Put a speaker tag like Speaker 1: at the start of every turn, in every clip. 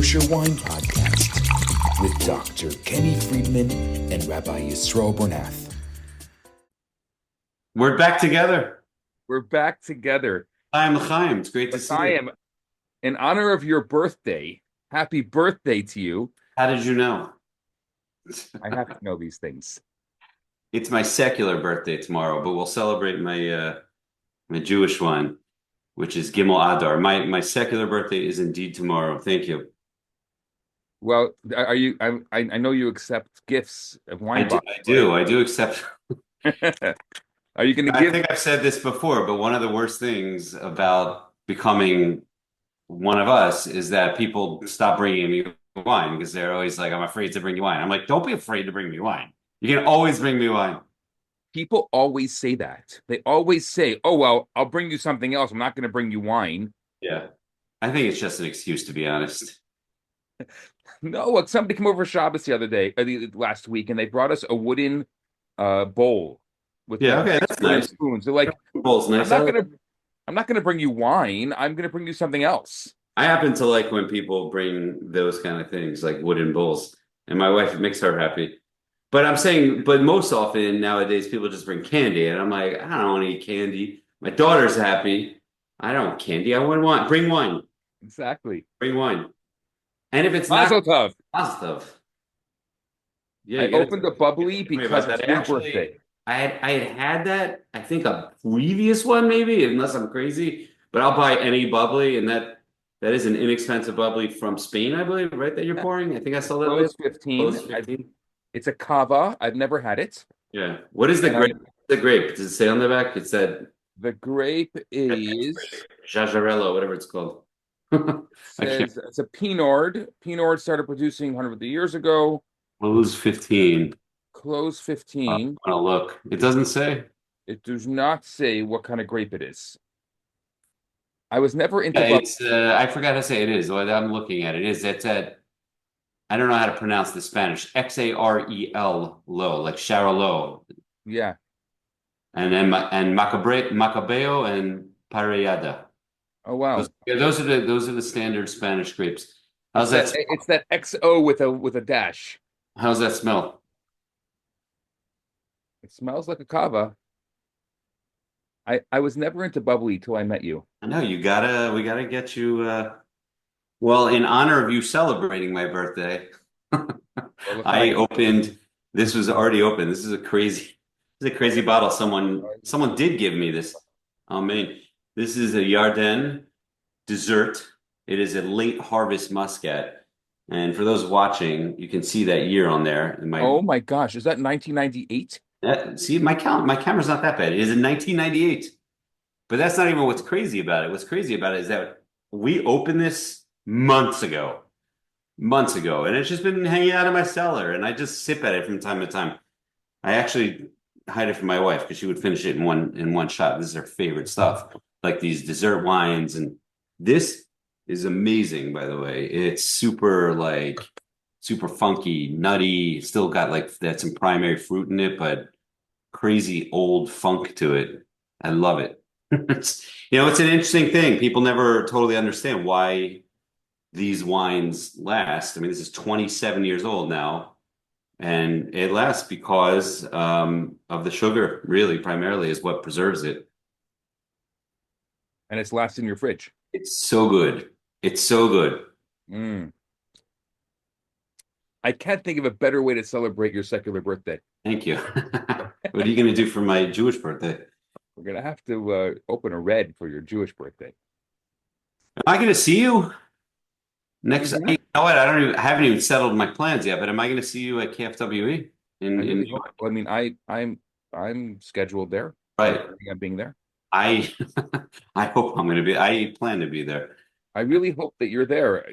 Speaker 1: Kosher Wine Podcast with Dr. Kenny Friedman and Rabbi Yisroel Bernath.
Speaker 2: We're back together.
Speaker 3: We're back together.
Speaker 2: Hi, L'chaim. It's great to see you.
Speaker 3: Am in honor of your birthday. Happy birthday to you.
Speaker 2: How did you know?
Speaker 3: I have to know these things.
Speaker 2: It's my secular birthday tomorrow, but we'll celebrate my Jewish one, which is Gimel Adar. My secular birthday is indeed tomorrow. Thank you.
Speaker 3: Well, are you? I know you accept gifts of wine.
Speaker 2: I do accept.
Speaker 3: Are you going to
Speaker 2: I
Speaker 3: give?
Speaker 2: think I've said this before, but one of the worst things about becoming one of us is that people stop bringing me wine because they're always like, "I'm afraid to bring you wine." I'm like, "Don't be afraid to bring me wine. You can always bring me wine."
Speaker 3: People always say that. They always say, "Oh well, I'll bring you something else. I'm not going to bring you wine."
Speaker 2: Yeah, I think it's just an excuse, to be honest.
Speaker 3: No, look, somebody came over for Shabbos the other day, last week, and they brought us a wooden bowl with
Speaker 2: That's nice.
Speaker 3: spoons. They're like,
Speaker 2: Bowl's nice.
Speaker 3: I'm not gonna bring you wine. I'm gonna bring you something else.
Speaker 2: I happen to like when people bring those kind of things, like wooden bowls, and my wife, it makes her happy. But I'm saying, but most often nowadays, people just bring candy, and I'm like, I don't want to eat candy. My daughter's happy. I don't want candy. I want wine. Bring wine.
Speaker 3: Exactly.
Speaker 2: Bring wine. And if it's
Speaker 3: Mazel tov.
Speaker 2: positive, yeah.
Speaker 3: I opened the bubbly because it's your
Speaker 2: Actually,
Speaker 3: birthday.
Speaker 2: I had that. I think a previous one, maybe, unless I'm crazy. But I'll buy any bubbly, and that is an inexpensive bubbly from Spain, I believe, right? That you're pouring. I think I saw that.
Speaker 3: Clos 15.
Speaker 2: Clos 15.
Speaker 3: It's a Cava. I've never had it.
Speaker 2: Yeah. What is the grape? The grape. Does it say on the back? It said
Speaker 3: The grape is
Speaker 2: Jezreel, whatever it's called.
Speaker 3: says it's a Pinot. Pinot started producing 100 years ago.
Speaker 2: Clos 15.
Speaker 3: Clos 15.
Speaker 2: I want to look. It doesn't say.
Speaker 3: It does not say what kind of grape it is. I was never into.
Speaker 2: It's. I forgot to say it is. I'm looking at it. It's at. I don't know how to pronounce the Spanish. Xarel low, like Charolo.
Speaker 3: Yeah.
Speaker 2: And then Macabeo and Parellada.
Speaker 3: Oh wow.
Speaker 2: Those are the standard Spanish grapes. How's that?
Speaker 3: It's that XO with a dash.
Speaker 2: How's that smell?
Speaker 3: It smells like a Cava. I was never into bubbly till I met you.
Speaker 2: I know we gotta get you. Well, in honor of you celebrating my birthday, I opened. This was already open. This is a crazy bottle. Someone did give me this. Oh man, this is a Yarden dessert. It is a late harvest Muscat. And for those watching, you can see that year on there.
Speaker 3: Oh my gosh, is that 1998?
Speaker 2: See, my camera's not that bad. It is in 1998. But that's not even what's crazy about it. What's crazy about it is that we opened this months ago, and it's just been hanging out in my cellar, and I just sip at it from time to time. I actually hide it from my wife because she would finish it in one shot. This is her favorite stuff, like these dessert wines, and this is amazing, by the way. It's super funky, nutty, still got some primary fruit in it, but crazy old funk to it. I love it. It's an interesting thing. People never totally understand why these wines last. I mean, this is 27 years old now, and it lasts because of the sugar, really, primarily is what preserves it.
Speaker 3: And it's last in your fridge.
Speaker 2: It's so good. It's so good.
Speaker 3: I can't think of a better way to celebrate your secular birthday.
Speaker 2: Thank you. What are you going to do for my Jewish birthday?
Speaker 3: We're going to have to open a red for your Jewish birthday.
Speaker 2: Am I going to see you next? You know what? I haven't even settled my plans yet. But am I going to see you at KFWE in New York?
Speaker 3: I mean, I'm scheduled there.
Speaker 2: Right.
Speaker 3: I'm being there.
Speaker 2: I hope I'm going to be. I plan to be there.
Speaker 3: I really hope that you're there.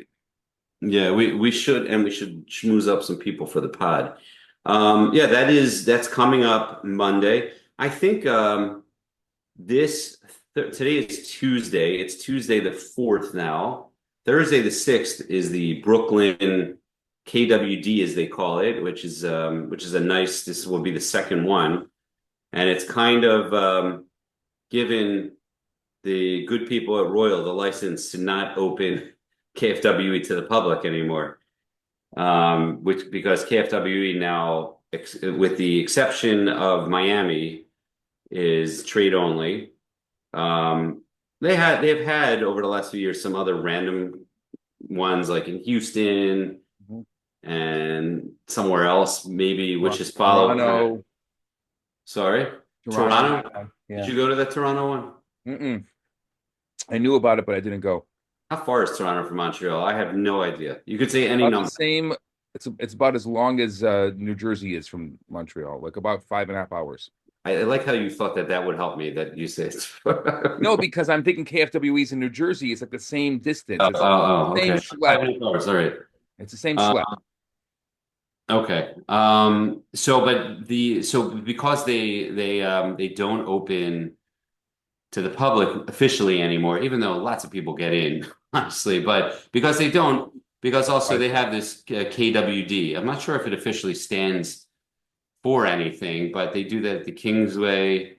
Speaker 2: Yeah, we should, and we should schmooze up some people for the pod. That's coming up Monday. I think today is Tuesday. It's Tuesday the 4th now. Thursday the 6th is the Brooklyn KWD, as they call it, which is a nice. This will be the second one, and it's kind of given the good people at Royal the license to not open KFWE to the public anymore. Which because KFWE now, with the exception of Miami, is trade only. They've had over the last few years some other random ones like in Houston
Speaker 3: Mhm.
Speaker 2: and somewhere else, maybe, which is followed.
Speaker 3: Toronto.
Speaker 2: Sorry,
Speaker 3: Toronto.
Speaker 2: Toronto. Did
Speaker 3: Yeah.
Speaker 2: you go to the Toronto one?
Speaker 3: Mm-mm. I knew about it, but I didn't go.
Speaker 2: How far is Toronto from Montreal? I have no idea. You could say any
Speaker 3: About the
Speaker 2: number.
Speaker 3: same. It's about as long as New Jersey is from Montreal, like about 5.5 hours.
Speaker 2: I like how you thought that that would help me, that you said it's
Speaker 3: No, because I'm thinking KFWE's in New Jersey. It's like the same distance.
Speaker 2: Oh,
Speaker 3: It's
Speaker 2: oh, oh,
Speaker 3: the same
Speaker 2: okay.
Speaker 3: schlep.
Speaker 2: 5 hours. All right.
Speaker 3: It's the same
Speaker 2: Uh,
Speaker 3: schlep.
Speaker 2: okay. So because they don't open to the public officially anymore, even though lots of people get in, honestly, but because they don't, because also
Speaker 3: Right.
Speaker 2: they have this KWD. I'm not sure if it officially stands for anything, but they do that at the Kingsway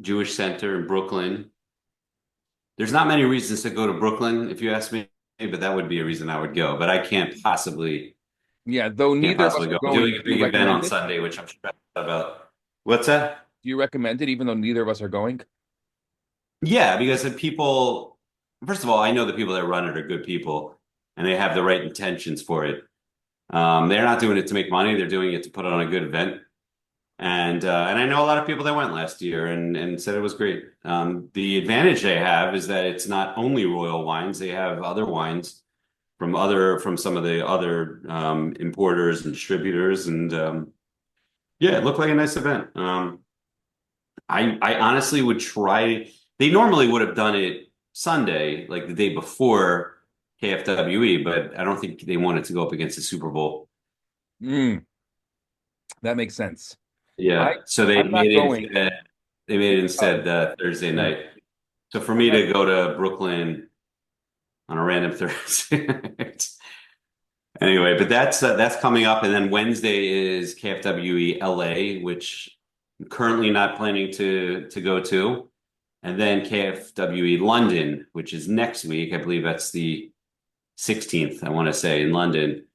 Speaker 2: Jewish Center in Brooklyn. There's not many reasons to go to Brooklyn, if you ask me, but that would be a reason I would go. But I
Speaker 3: Yeah, though
Speaker 2: can't
Speaker 3: neither of us
Speaker 2: possibly
Speaker 3: are
Speaker 2: go. I'm
Speaker 3: going.
Speaker 2: doing a
Speaker 3: Do you
Speaker 2: big event on
Speaker 3: recommend it?
Speaker 2: Sunday, which I'm stressed about. What's that?
Speaker 3: Do you recommend it, even though neither of us are going?
Speaker 2: Yeah, because the people, first of all, I know the people that run it are good people and they have the right intentions for it. They're not doing it to make money, they're doing it to put on a good event. And I know a lot of people that went last year and said it was great. The advantage they have is that it's not only royal wines, they have other wines from some of the other importers and distributors. And yeah, it looked like a nice event. I honestly would try. They normally would have done it Sunday, like the day before KFWE, but I don't think they wanted to go up against the Super Bowl.
Speaker 3: Mm, that makes sense. I
Speaker 2: Yeah, so
Speaker 3: I'm not going.
Speaker 2: they made it
Speaker 3: Uh,
Speaker 2: instead Thursday
Speaker 3: yeah,
Speaker 2: night. So for
Speaker 3: I'm
Speaker 2: me
Speaker 3: not.
Speaker 2: to go to Brooklyn on a random Thursday night. Anyway, but that's coming up, and then Wednesday is KFWE LA, which I'm currently not planning to go to, and then KFWE London, which is next week. I believe that's the 16th, I want to say, in London.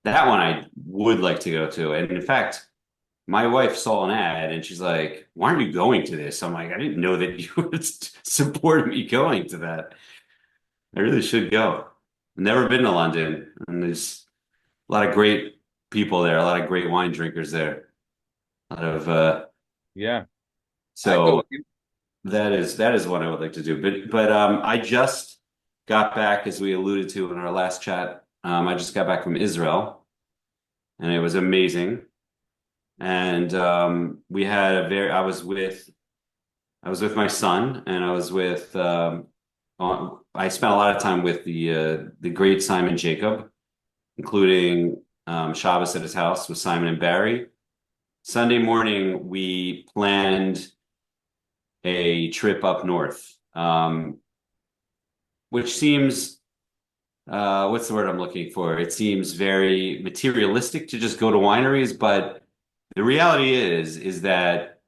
Speaker 2: That one I would like to go to, and in fact, my wife saw an ad and she's like, "Why aren't you going to this?" I'm like, "I didn't know that you would support me going to that. I really should go. I've never been to London, and there's a lot of great people there, a lot of great wine drinkers there. A lot of
Speaker 3: Yeah, I'd go with
Speaker 2: so
Speaker 3: you.
Speaker 2: that is what I would like to do. But I just got back, as we alluded to in our last chat. I just got back from Israel, and it was amazing. And we had a very I was with my son, and I spent a lot of time with the great Simon Jacob, including Shabbos at his house with Simon and Barry. Sunday morning, we planned a trip up north, which seems, what's the word I'm looking for? It seems very materialistic to just go to wineries, but the reality is that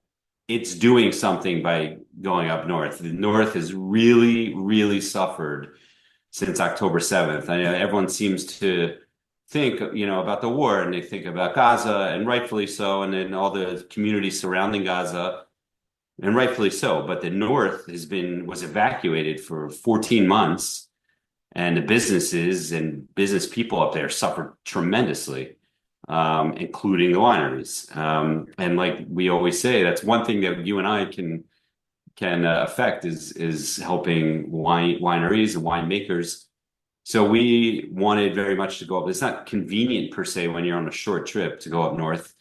Speaker 2: it's doing something by going up north. The north has really, really suffered since October 7th. I know everyone seems to think, about the war, and they think about Gaza, and rightfully so, and then all the communities surrounding Gaza, and rightfully so. But the north was evacuated for 14 months, and the businesses and business people up there suffered tremendously, including the wineries. And like we always say, that's one thing that you and I can affect is helping wineries and winemakers. So we wanted very much to go up. It's not convenient per se when you're on a short trip to go up north.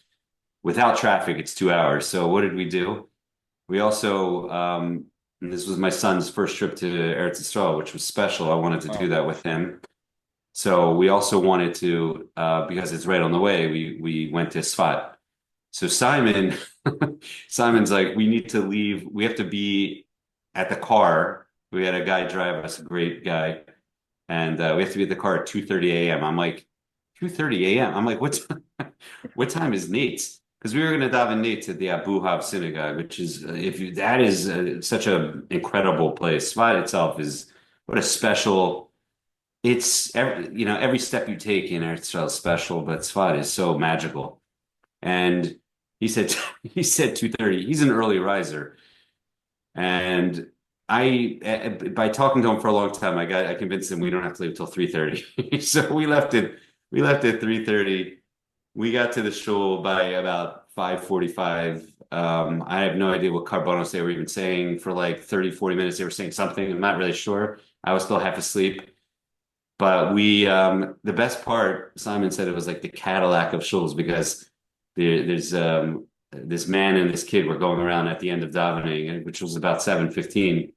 Speaker 2: Without traffic, it's 2 hours. So what did we do? We also, and this was my son's first trip to Eretz Yisrael, which was special. I wanted to do
Speaker 3: Oh,
Speaker 2: that with him. So we also wanted to, because it's right on the way, we went to Sfat. So Simon's like, we need to leave. We have to be at the car. We had a guy drive us, a great guy, and we have to be at the car at 2:30 a.m. I'm like, 2:30 a.m. I'm like, what time is Nate's? Because we were going to daven Nate's at the Abu Hab synagogue, which is that is such an incredible place. Sfat itself is what a special it's every step you take in Eretz Yisrael is special, but Tzfat is so magical. And he said he said 2:30. He's an early riser, and by talking to him for a long time, I convinced him we don't have to leave till 3:30. So we left at 3:30. We got to the shul by about 5:45. I have no idea what carbonos they were even saying for like 30, 40 minutes. They were saying something. I'm not really sure. I was still half asleep. But the best part, Simon said it was like the Cadillac of shuls because there's this man and this kid were going around at the end of davening, which was about 7:15,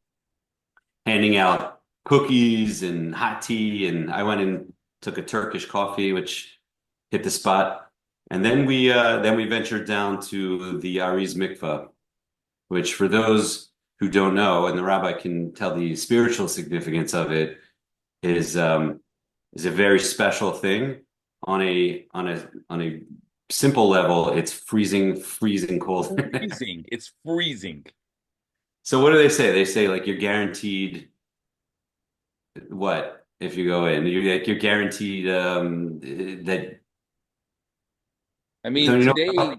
Speaker 2: handing out cookies and hot tea. And I went and took a Turkish coffee, which hit the spot. And then we ventured down to the Ari's mikvah, which for those who don't know, and the rabbi can tell the spiritual significance of it, is a very special thing. On a simple level, it's freezing cold.
Speaker 3: Freezing. It's freezing.
Speaker 2: So what do they say? They say like you're guaranteed what if you go in? You're guaranteed that.
Speaker 3: I mean,
Speaker 2: So, you know,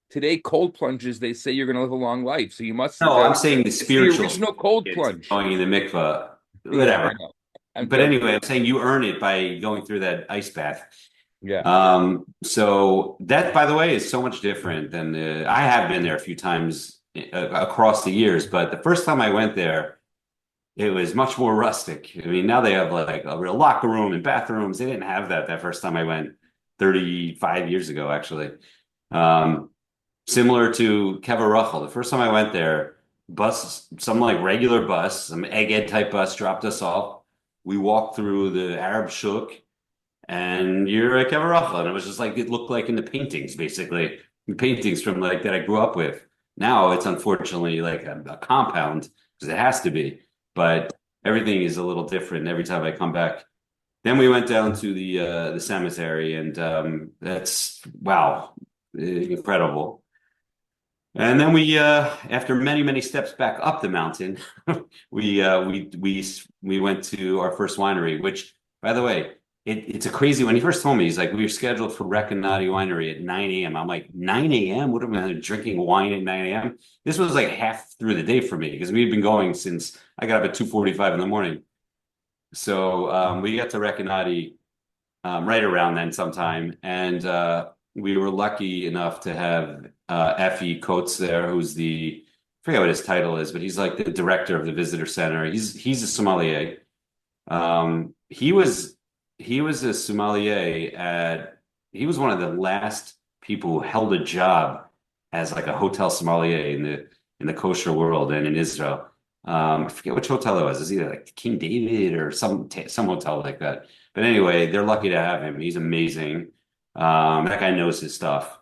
Speaker 3: today cold plunges, they say you're going to live a long life. So you must.
Speaker 2: no, I'm saying the
Speaker 3: It's the
Speaker 2: spiritual
Speaker 3: original cold
Speaker 2: it's
Speaker 3: plunge.
Speaker 2: going in the mikvah,
Speaker 3: Yeah, I
Speaker 2: whatever.
Speaker 3: know. I'm
Speaker 2: But
Speaker 3: joking.
Speaker 2: anyway, I'm saying you earn it by going through that ice bath.
Speaker 3: Yeah.
Speaker 2: So that, by the way, is so much different than I have been there a few times across the years, but the first time I went there, it was much more rustic. I mean, now they have like a real locker room and bathrooms. They didn't have that first time I went 35 years ago, actually. Um, Similar to Cava Rachel. The first time I went there, some like regular bus, some Egged type bus dropped us off. We walked through the Arab Shuk and you're at Cava Rachel. And it was just like, it looked like in the paintings, basically. The paintings from like that I grew up with. Now it's unfortunately like a compound because it has to be, but everything is a little different every time I come back. Then we went down to the cemetery, and that's wow, incredible. And then after many, many steps back up the mountain, we went to our first winery, which, by the way, it's a crazy. When he first told me, he's like, we were scheduled for Recanati Winery at 9 a.m. I'm like, 9 a.m. What am I drinking wine at 9 a.m.? This was like half through the day for me because we'd been going since I got up at 2:45 in the morning. So we got to Recanati right around then sometime, and we were lucky enough to have Effie Coates there, who's I forget what his title is, but he's like the director of the visitor center. He's a sommelier. He was a sommelier he was one of the last people who held a job as like a hotel sommelier in the kosher world and in Israel. I forget which hotel it was. It was either like King David or some hotel like that. But anyway, they're lucky to have him. He's amazing. That guy knows his stuff.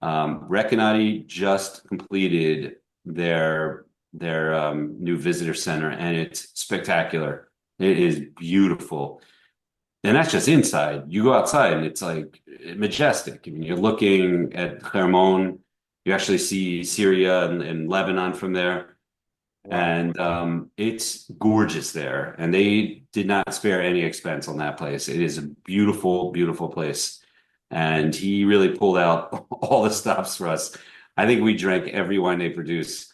Speaker 2: Recanati just completed their new visitor center, and it's spectacular. It is beautiful. And that's just inside. You go outside, and it's like majestic. I mean, you're looking at Hermon. You actually see Syria and Lebanon from there.
Speaker 3: Wow.
Speaker 2: And it's gorgeous there. And they did not spare any expense on that place. It is a beautiful, beautiful place. And he really pulled out all the stops for us. I think we drank every wine they produce.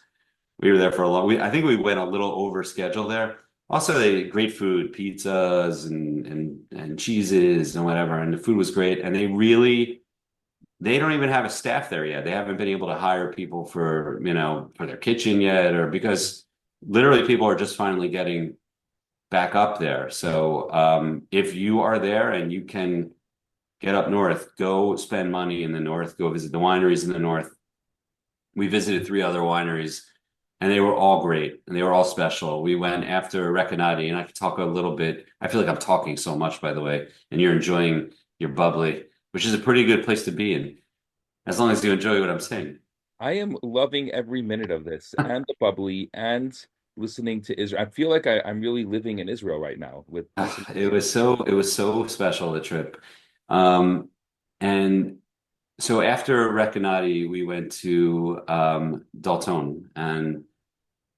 Speaker 2: We were there for a I think we went a little over schedule there. Also, they had great food, pizzas and cheeses and whatever. And the food was great. And they don't even have a staff there yet. They haven't been able to hire people for their kitchen yet, or because literally people are just finally getting back up there. So if you are there and you can get up north, go spend money in the north, go visit the wineries in the north. We visited 3 other wineries and they were all great and they were all special. We went after Recanati, and I could talk a little bit. I feel like I'm talking so much, by the way, and you're enjoying your bubbly, which is a pretty good place to be in, as long as you enjoy what I'm saying.
Speaker 3: I am loving every minute of this and the bubbly and listening to Israel. I feel like I'm really living in Israel right now with listening.
Speaker 2: It was so special, the trip. And so after Recanati, we went to Dalton, and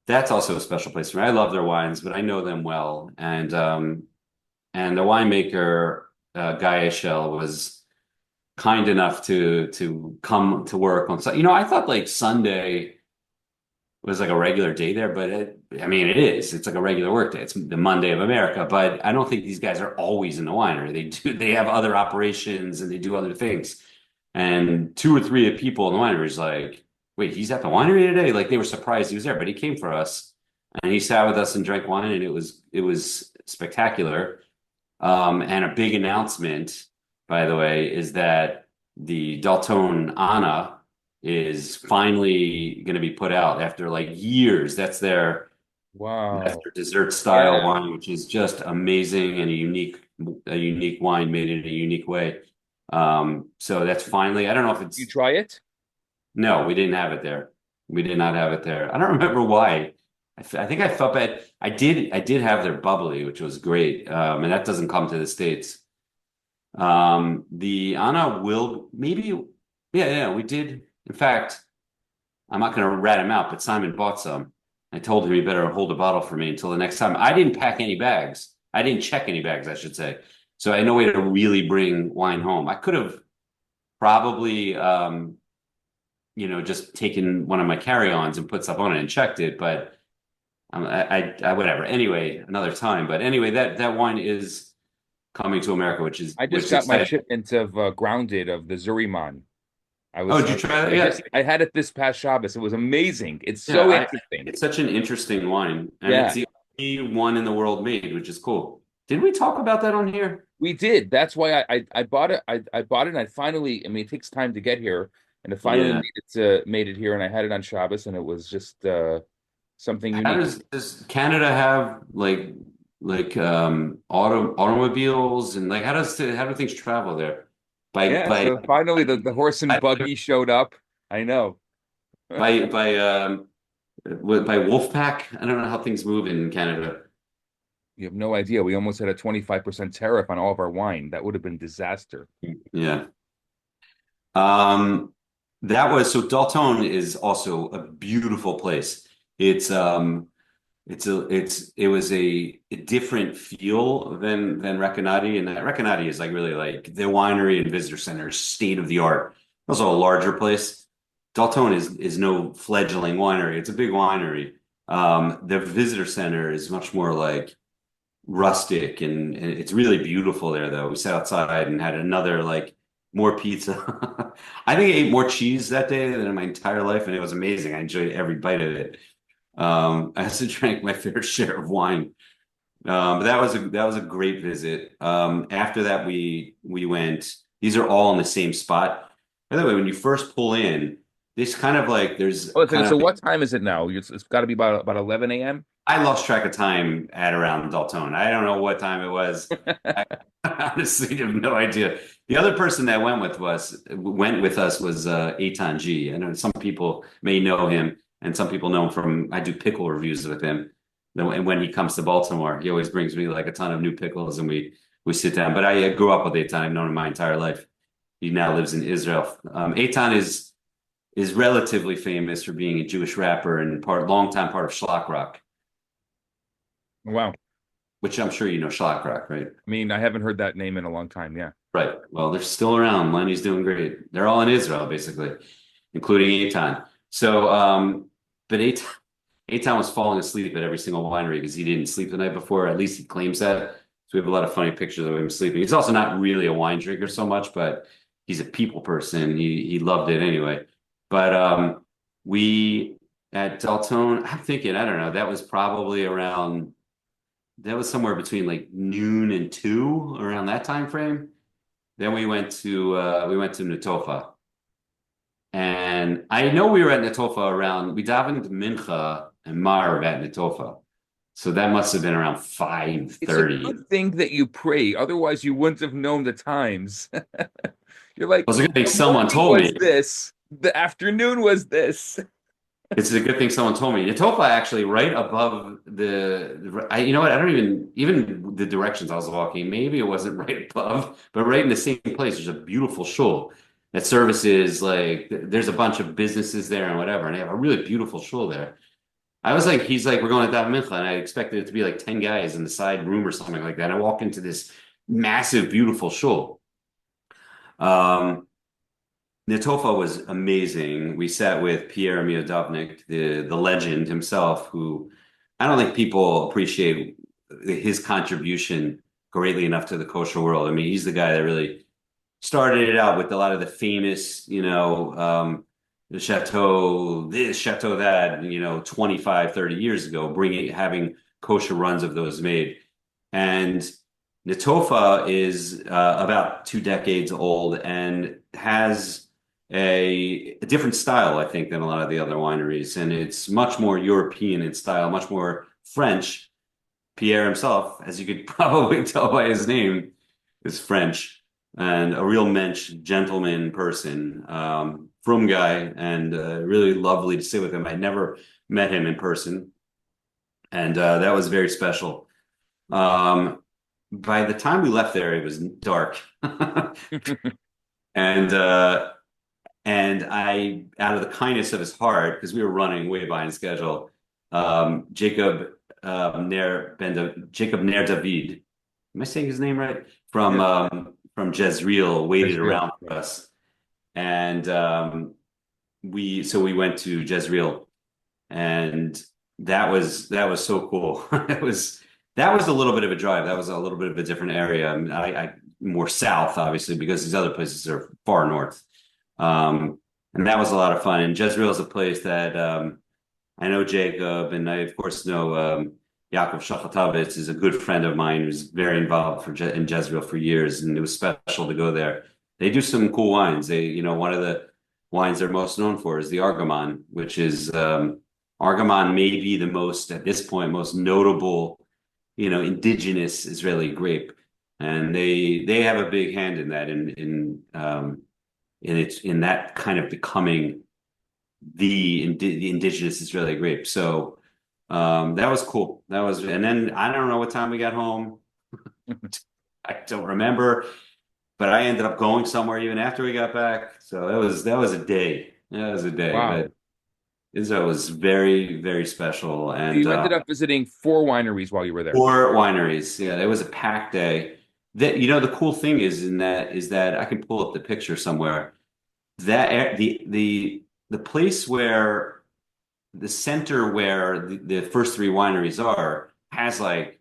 Speaker 2: that's also a special place for me. I love their wines, but I know them well, and and the winemaker Guy Eshel was kind enough to come to work on. So I thought like Sunday was like a regular day there, but I mean, it is. It's like a regular work day. It's the Monday of America, but I don't think these guys are always in the winery. They have other operations and they do other things. And two or three of people in the winery is like, wait, he's at the winery today? Like they were surprised he was there, but he came for us and he sat with us and drank wine, and it was spectacular. And a big announcement, by the way, is that the Dalton Anna is finally going to be put out after like years. That's
Speaker 3: Wow.
Speaker 2: their dessert style
Speaker 3: Yeah.
Speaker 2: wine, which is just amazing and a unique wine made in a unique way. So that's finally, I don't know if
Speaker 3: You
Speaker 2: it's,
Speaker 3: try it?
Speaker 2: no, we didn't have it there. We did not have it there. I don't remember why. I think I felt bad. I did have their bubbly, which was great. And that doesn't come to the States. The Anna will maybe, yeah, we did. In fact, I'm not going to rat him out, but Simon bought some. I told him he better hold a bottle for me until the next time. I didn't pack any bags. I didn't check any bags, I should say. So I had no way to really bring wine home. I could have probably, just taken one of my carry-ons and put stuff on it and checked it, but I whatever. Anyway, another time. But anyway, that wine is coming to America, which is
Speaker 3: I
Speaker 2: which
Speaker 3: just
Speaker 2: is
Speaker 3: got my
Speaker 2: exciting.
Speaker 3: shipment of Grounded of the Zuriman.
Speaker 2: Oh, did you try that yet?
Speaker 3: I had it this past Shabbos. It was amazing. It's
Speaker 2: Yeah,
Speaker 3: so interesting.
Speaker 2: it's such an interesting wine, and it's
Speaker 3: Yeah,
Speaker 2: the only one in the world made, which is cool. Did we talk about that on here?
Speaker 3: we did. That's why I bought it. I bought it and I finally, I mean, it takes time to get here. And it finally
Speaker 2: Yeah.
Speaker 3: made it here, and I had it on Shabbos, and it was just something
Speaker 2: How
Speaker 3: unique.
Speaker 2: does Canada have automobiles, and like how do things travel there? By
Speaker 3: Yeah,
Speaker 2: by
Speaker 3: so finally the horse and buggy showed up. I know.
Speaker 2: by by by Wolfpack? I don't know how things move in Canada.
Speaker 3: You have no idea. We almost had a 25% tariff on all of our wine. That would have been disaster.
Speaker 2: Yeah. Um, that was so Dalton is also a beautiful place. It's it was a different feel than Recanati, and that Recanati is like really like the winery and visitor center, state of the art. Also a larger place. Dalton is no fledgling winery. It's a big winery. The visitor center is much more like rustic, and it's really beautiful there though. We sat outside and had another like more pizza. I think I ate more cheese that day than in my entire life, and it was amazing. I enjoyed every bite of it. I also drank my fair share of wine. But that was a great visit. After that, we went. These are all in the same spot. By the way, when you first pull in, this kind of like there's
Speaker 3: Oh,
Speaker 2: kind
Speaker 3: so
Speaker 2: of
Speaker 3: what time is it now? It's got to be about 11 a.m.
Speaker 2: I lost track of time at around Dalton. I don't know what time it was. I honestly have no idea. The other person that went with us was Eitan G. I know some people may know him, and some people know him from I do pickle reviews with him. And when he comes to Baltimore, he always brings me like a ton of new pickles, and we sit down. But I grew up with Eitan. I've known him my entire life. He now lives in Israel. Eitan is relatively famous for being a Jewish rapper and longtime part of Shlock Rock,
Speaker 3: Wow.
Speaker 2: which I'm sure you know Shlock Rock, right?
Speaker 3: I mean, I haven't heard that name in a long time. Yeah.
Speaker 2: Right. Well, they're still around. Lenny's doing great. They're all in Israel, basically, including Eitan. So, but Eitan was falling asleep at every single winery because he didn't sleep the night before. At least he claims that. So we have a lot of funny pictures of him sleeping. He's also not really a wine drinker so much, but he's a people person. He loved it anyway. But we at Deltone, I'm thinking, I don't know, that was somewhere between like noon and 2 around that time frame. Then we went to Netofa. And I know we were at Netofa around we davened Mincha and Marv at Netofa. So that must have been around
Speaker 3: It's a
Speaker 2: 5:30.
Speaker 3: good thing that you pray. Otherwise, you wouldn't have known the times. You're like,
Speaker 2: It was a good thing
Speaker 3: the
Speaker 2: someone
Speaker 3: morning
Speaker 2: told
Speaker 3: was
Speaker 2: me.
Speaker 3: this, the afternoon was this.
Speaker 2: It's a good thing someone told me. Netofa actually right above you know what? I don't even the directions I was walking, maybe it wasn't right above, but right in the same place. There's a beautiful shul that services like there's a bunch of businesses there and whatever, and they have a really beautiful shul there. I was like, he's like, we're going to Daven Mincha, and I expected it to be like 10 guys in the side room or something like that. I walk into this massive, beautiful shul. Um, Netofa was amazing. We sat with Pierre Miodovnik, the legend himself, who I don't think people appreciate his contribution greatly enough to the kosher world. I mean, he's the guy that really started it out with a lot of the famous, the chateau this, chateau that, 25, 30 years ago, having kosher runs of those made. And Netofa is about 2 decades old and has a different style, I think, than a lot of the other wineries. And it's much more European in style, much more French. Pierre himself, as you could probably tell by his name, is French and a real mensch, gentleman person, frum guy, and really lovely to sit with him. I never met him in person, and that was very special. Um, by the time we left there, it was dark, and I, out of the kindness of his heart, because we were running way behind schedule, Jacob Ner David, am I saying his name right? From Jezreel, waited
Speaker 3: Jezreel.
Speaker 2: around for us, and we went to Jezreel, and that was so cool. That was a little bit of a drive. That was a little bit of a different area. I mean, I more south, obviously, because these other places are far north. And that was a lot of fun. And Jezreel is a place that I know Jacob, and I of course know Yaakov Shachatavitz is a good friend of mine who's very involved in Jezreel for years, and it was special to go there. They do some cool wines. One of the wines they're most known for is the Argamon, which is Argamon may be the most, at this point, most notable, indigenous Israeli grape, and they have a big hand in that in that kind of becoming the indigenous Israeli grape. So that was cool. And then I don't know what time we got home. I don't remember, but I ended up going somewhere even after we got back. So that was a day. That was a day.
Speaker 3: Wow.
Speaker 2: But Israel was very, very special.
Speaker 3: So
Speaker 2: And
Speaker 3: you ended up visiting 4 wineries while you were there.
Speaker 2: 4 wineries. Yeah, it was a packed day. The cool thing is that I can pull up the picture somewhere. That the place where the center where the first 3 wineries are has like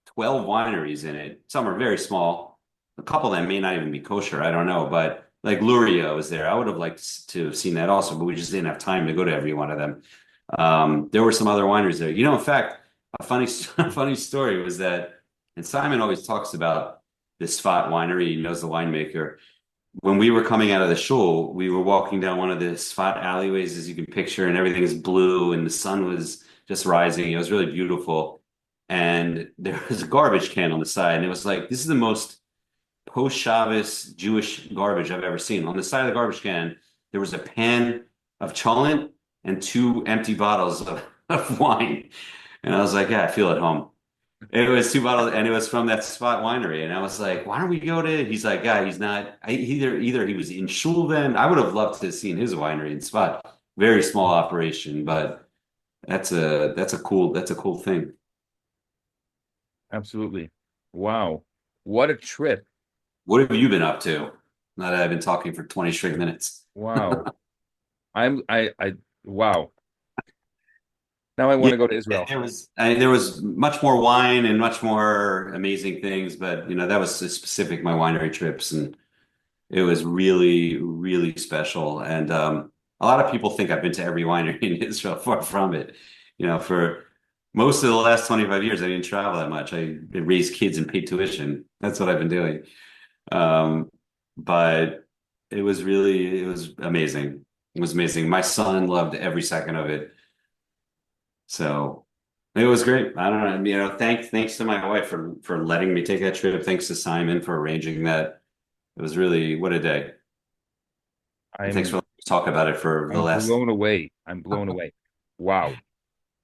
Speaker 2: 12 wineries in it. Some are very small. A couple of them may not even be kosher. I don't know, but like Luria was there. I would have liked to have seen that also, but we just didn't have time to go to every one of them. There were some other wineries there. In fact, a funny funny story was that, and Simon always talks about this Sfat winery. He knows the winemaker. When we were coming out of the shul, we were walking down one of the Sfat alleyways, as you can picture, and everything is blue, and the sun was just rising. It was really beautiful. And there was a garbage can on the side, and it was like, this is the most post-Shabbos Jewish garbage I've ever seen. On the side of the garbage can, there was a pan of cholent and 2 empty bottles of wine. And I was like, yeah, I feel at home. It was 2 bottles, and it was from that Spot Winery. And I was like, why don't we go to? He's like, yeah, he's not. Either he was in shul then. I would have loved to have seen his winery in Spot. Very small operation, but that's a cool thing.
Speaker 3: Absolutely. Wow. What a trip.
Speaker 2: What have you been up to? Now that I've been talking for 20 straight minutes.
Speaker 3: Wow. Wow. Now I want to go to Israel.
Speaker 2: There was much more wine and much more amazing things, but that was specific my winery trips, and it was really, really special. And a lot of people think I've been to every winery in Israel. Far from it. For most of the last 25 years, I didn't travel that much. I raised kids and paid tuition. That's what I've been doing. But it was amazing. It was amazing. My son loved every second of it. So it was great. I don't know. Thanks to my wife for letting me take that trip. Thanks to Simon for arranging that. It was really, what a day. Thanks for talking about it for the last.
Speaker 3: Blown away. I'm blown away. Wow.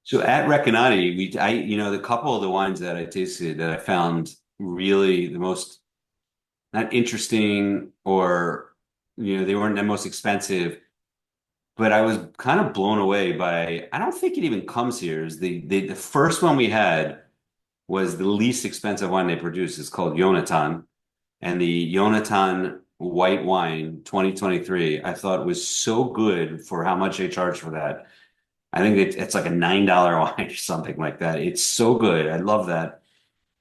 Speaker 2: So at Recanati, the couple of the wines that I tasted that I found really the most, not interesting, or they weren't the most expensive. but I was kind of blown away by, I don't think it even comes here. Is the first one we had was the least expensive wine they produce. It's called Yonatan. And the Yonatan white wine 2023, I thought was so good for how much they charge for that. I think it's like a $9 wine or something like that. It's so good. I love that.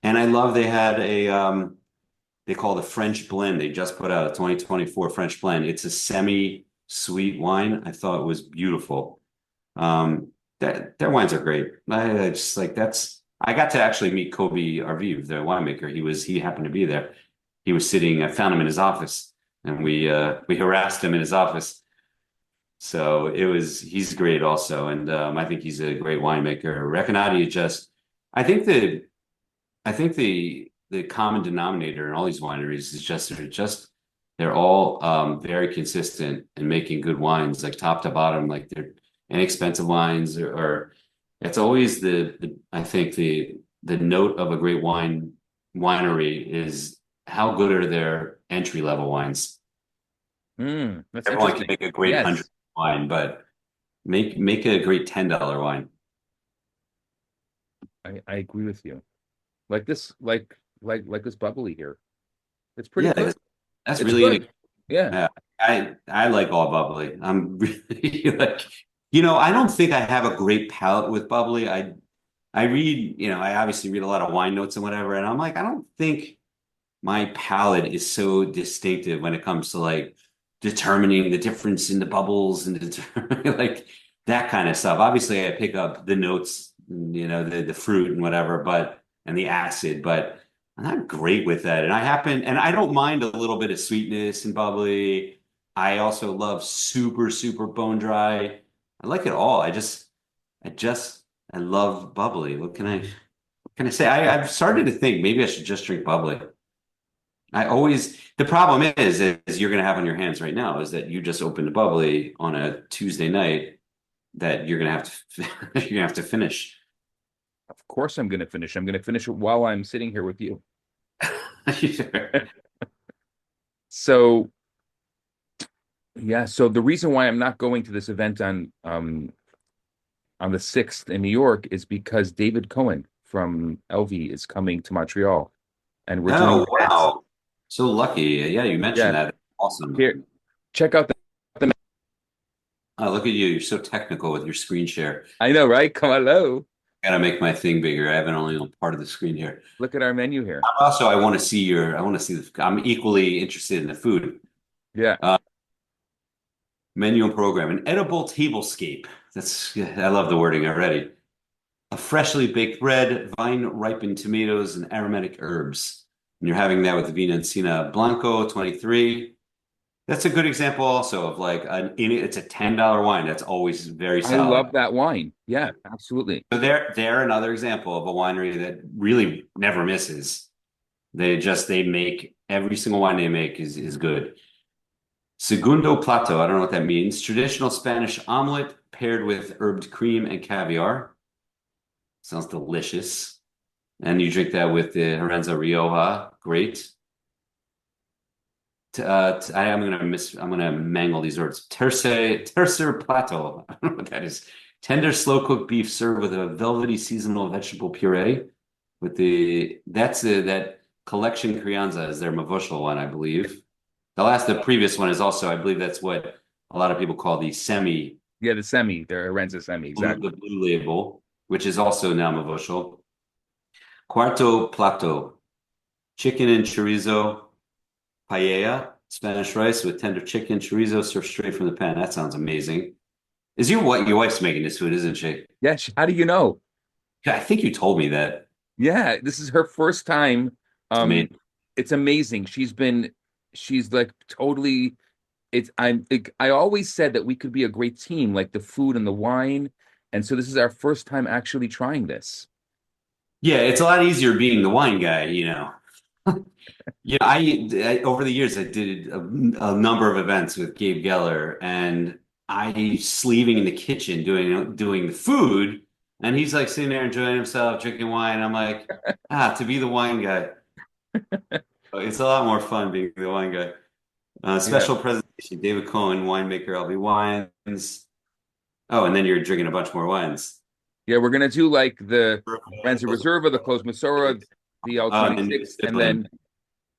Speaker 2: And I love they had they call it a French blend. They just put out a 2024 French blend. It's a semi-sweet wine. I thought it was beautiful. That their wines are great. I just like that's I got to actually meet Kobe Arviv, the winemaker. He happened to be there. He was sitting, I found him in his office and we harassed him in his office. So he's great also. And I think he's a great winemaker. Recanati just I think the common denominator in all these wineries is they're all very consistent in making good wines, like top to bottom, like they're inexpensive wines, or it's always I think the note of a great winery is how good are their entry level wines.
Speaker 3: That's
Speaker 2: Everyone can
Speaker 3: interesting.
Speaker 2: make a great hundred
Speaker 3: Yes,
Speaker 2: wine, but make a great $10 wine.
Speaker 3: I agree with you. Like this, like this bubbly here. It's pretty
Speaker 2: Yeah,
Speaker 3: good.
Speaker 2: that's
Speaker 3: It's
Speaker 2: really
Speaker 3: good. Yeah.
Speaker 2: Yeah, I like all bubbly. I'm really like, I don't think I have a great palate with bubbly. I read, I obviously read a lot of wine notes and whatever, and I'm like, I don't think my palate is so distinctive when it comes to like determining the difference in the bubbles and determining like that kind of stuff. Obviously, I pick up the notes, the fruit and whatever, but and the acid, but I'm not great with that. And I don't mind a little bit of sweetness and bubbly. I also love super, super bone dry. I like it all. I just, I love bubbly. What can I say? I've started to think maybe I should just drink bubbly. The problem is you're going to have on your hands right now is that you just opened a bubbly on a Tuesday night that you're going to have to, you're going to have to finish.
Speaker 3: Of course I'm gonna finish. I'm gonna finish it while I'm sitting here with you. So yeah, so the reason why I'm not going to this event on the 6th in New York is because David Cohen from LV is coming to Montreal and we're doing
Speaker 2: Oh,
Speaker 3: events.
Speaker 2: wow. So lucky. Yeah, you mentioned
Speaker 3: Yeah,
Speaker 2: that. Awesome.
Speaker 3: here, check out the
Speaker 2: Oh, look at you. You're so technical with your screen share.
Speaker 3: I know, right? Come on, hello.
Speaker 2: I gotta make my thing bigger. I have it only on part of the screen here.
Speaker 3: Look at our menu here.
Speaker 2: Also, I want to see I'm equally interested in the food.
Speaker 3: Yeah.
Speaker 2: Uh, Menu and program. An edible tablescape. I love the wording already. A freshly baked bread, vine ripened tomatoes, and aromatic herbs. And you're having that with Vina Encina Blanco 23. That's a good example also of like it's a $10 wine. That's always very
Speaker 3: I
Speaker 2: solid.
Speaker 3: love that wine. Yeah, absolutely.
Speaker 2: So they're another example of a winery that really never misses. They make every single wine they make is good. Segundo plato, I don't know what that means. Traditional Spanish omelet paired with herbed cream and caviar. Sounds delicious. And you drink that with the Horenzo Rioja. Great. I'm gonna mangle these words. Tercer plato. I don't know what that is. Tender slow cooked beef served with a velvety seasonal vegetable puree. That collection Crianza is their Mavoshal one, I believe. The previous one is also, I believe that's what a lot of people call the
Speaker 3: Yeah, the semi, the Arenza semi,
Speaker 2: the
Speaker 3: exactly.
Speaker 2: blue label, which is also now Mavoshal. Cuarto plato, chicken and chorizo paella, Spanish rice with tender chicken, chorizo served straight from the pan. That sounds amazing. Your wife's making this food, isn't she?
Speaker 3: Yeah, how do you know?
Speaker 2: Yeah, I think you told me that.
Speaker 3: Yeah, this is her first time.
Speaker 2: It's
Speaker 3: Um,
Speaker 2: amazing.
Speaker 3: it's amazing. She's like totally, I always said that we could be a great team, like the food and the wine. And so this is our first time actually trying this.
Speaker 2: Yeah, it's a lot easier being the wine guy. Yeah, over the years I did a number of events with Gabe Geller, and I sleeving in the kitchen doing the food, and he's like sitting there enjoying himself, drinking wine. I'm like, to be the wine guy, it's a lot more fun being the wine guy.
Speaker 3: Yeah.
Speaker 2: Special presentation David Cohen, winemaker, LB Wines. Oh, and then you're drinking a bunch more wines.
Speaker 3: Yeah, we're gonna do like the Renza Reserva, the Clos Masora, the
Speaker 2: And then
Speaker 3: L26, and then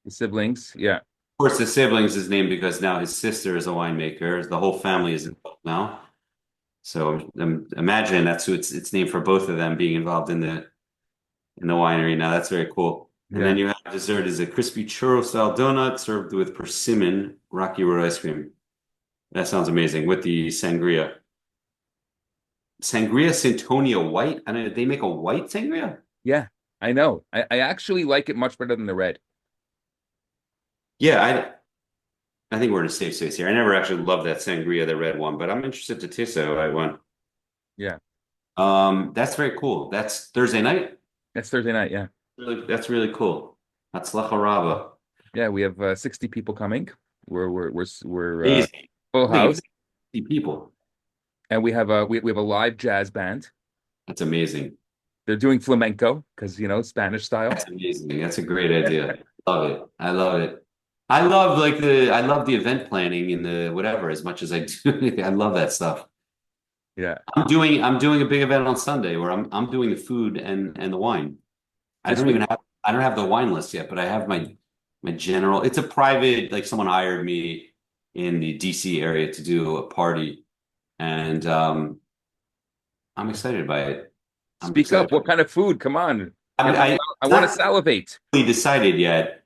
Speaker 3: the siblings. Yeah.
Speaker 2: Of course, the siblings is named because now his sister is a winemaker. The whole family is involved now. So imagine that's who it's named for both of them being involved in the winery. Now that's very cool. And then you have dessert is a crispy churro style donut served with persimmon rocky road ice cream. That sounds amazing with the sangria. Sangria Centonia white. I know they make a white sangria.
Speaker 3: Yeah, I know. I actually like it much better than the red.
Speaker 2: Yeah, I think we're in a safe space here. I never actually loved that sangria, the red one, but I'm interested to taste that white one.
Speaker 3: Yeah.
Speaker 2: That's very cool. That's Thursday night.
Speaker 3: That's Thursday night. Yeah.
Speaker 2: That's really cool. Hatzlacha Rabba.
Speaker 3: Yeah, we have 60 people coming. We're
Speaker 2: Easy.
Speaker 3: full house,
Speaker 2: 60 people.
Speaker 3: and we have a live jazz band.
Speaker 2: That's amazing.
Speaker 3: They're doing flamenco because Spanish style.
Speaker 2: That's amazing. That's a great idea. Love it. I love it. I love the event planning and the whatever as much as I do. I love that stuff.
Speaker 3: Yeah.
Speaker 2: I'm doing a big event on Sunday where I'm doing the food and the wine. I don't have the wine list yet, but I have my general. It's a private, like someone hired me in the DC area to do a party, and I'm excited by it.
Speaker 3: Speak up. What kind of food? Come on.
Speaker 2: I
Speaker 3: want to salivate.
Speaker 2: Really decided yet,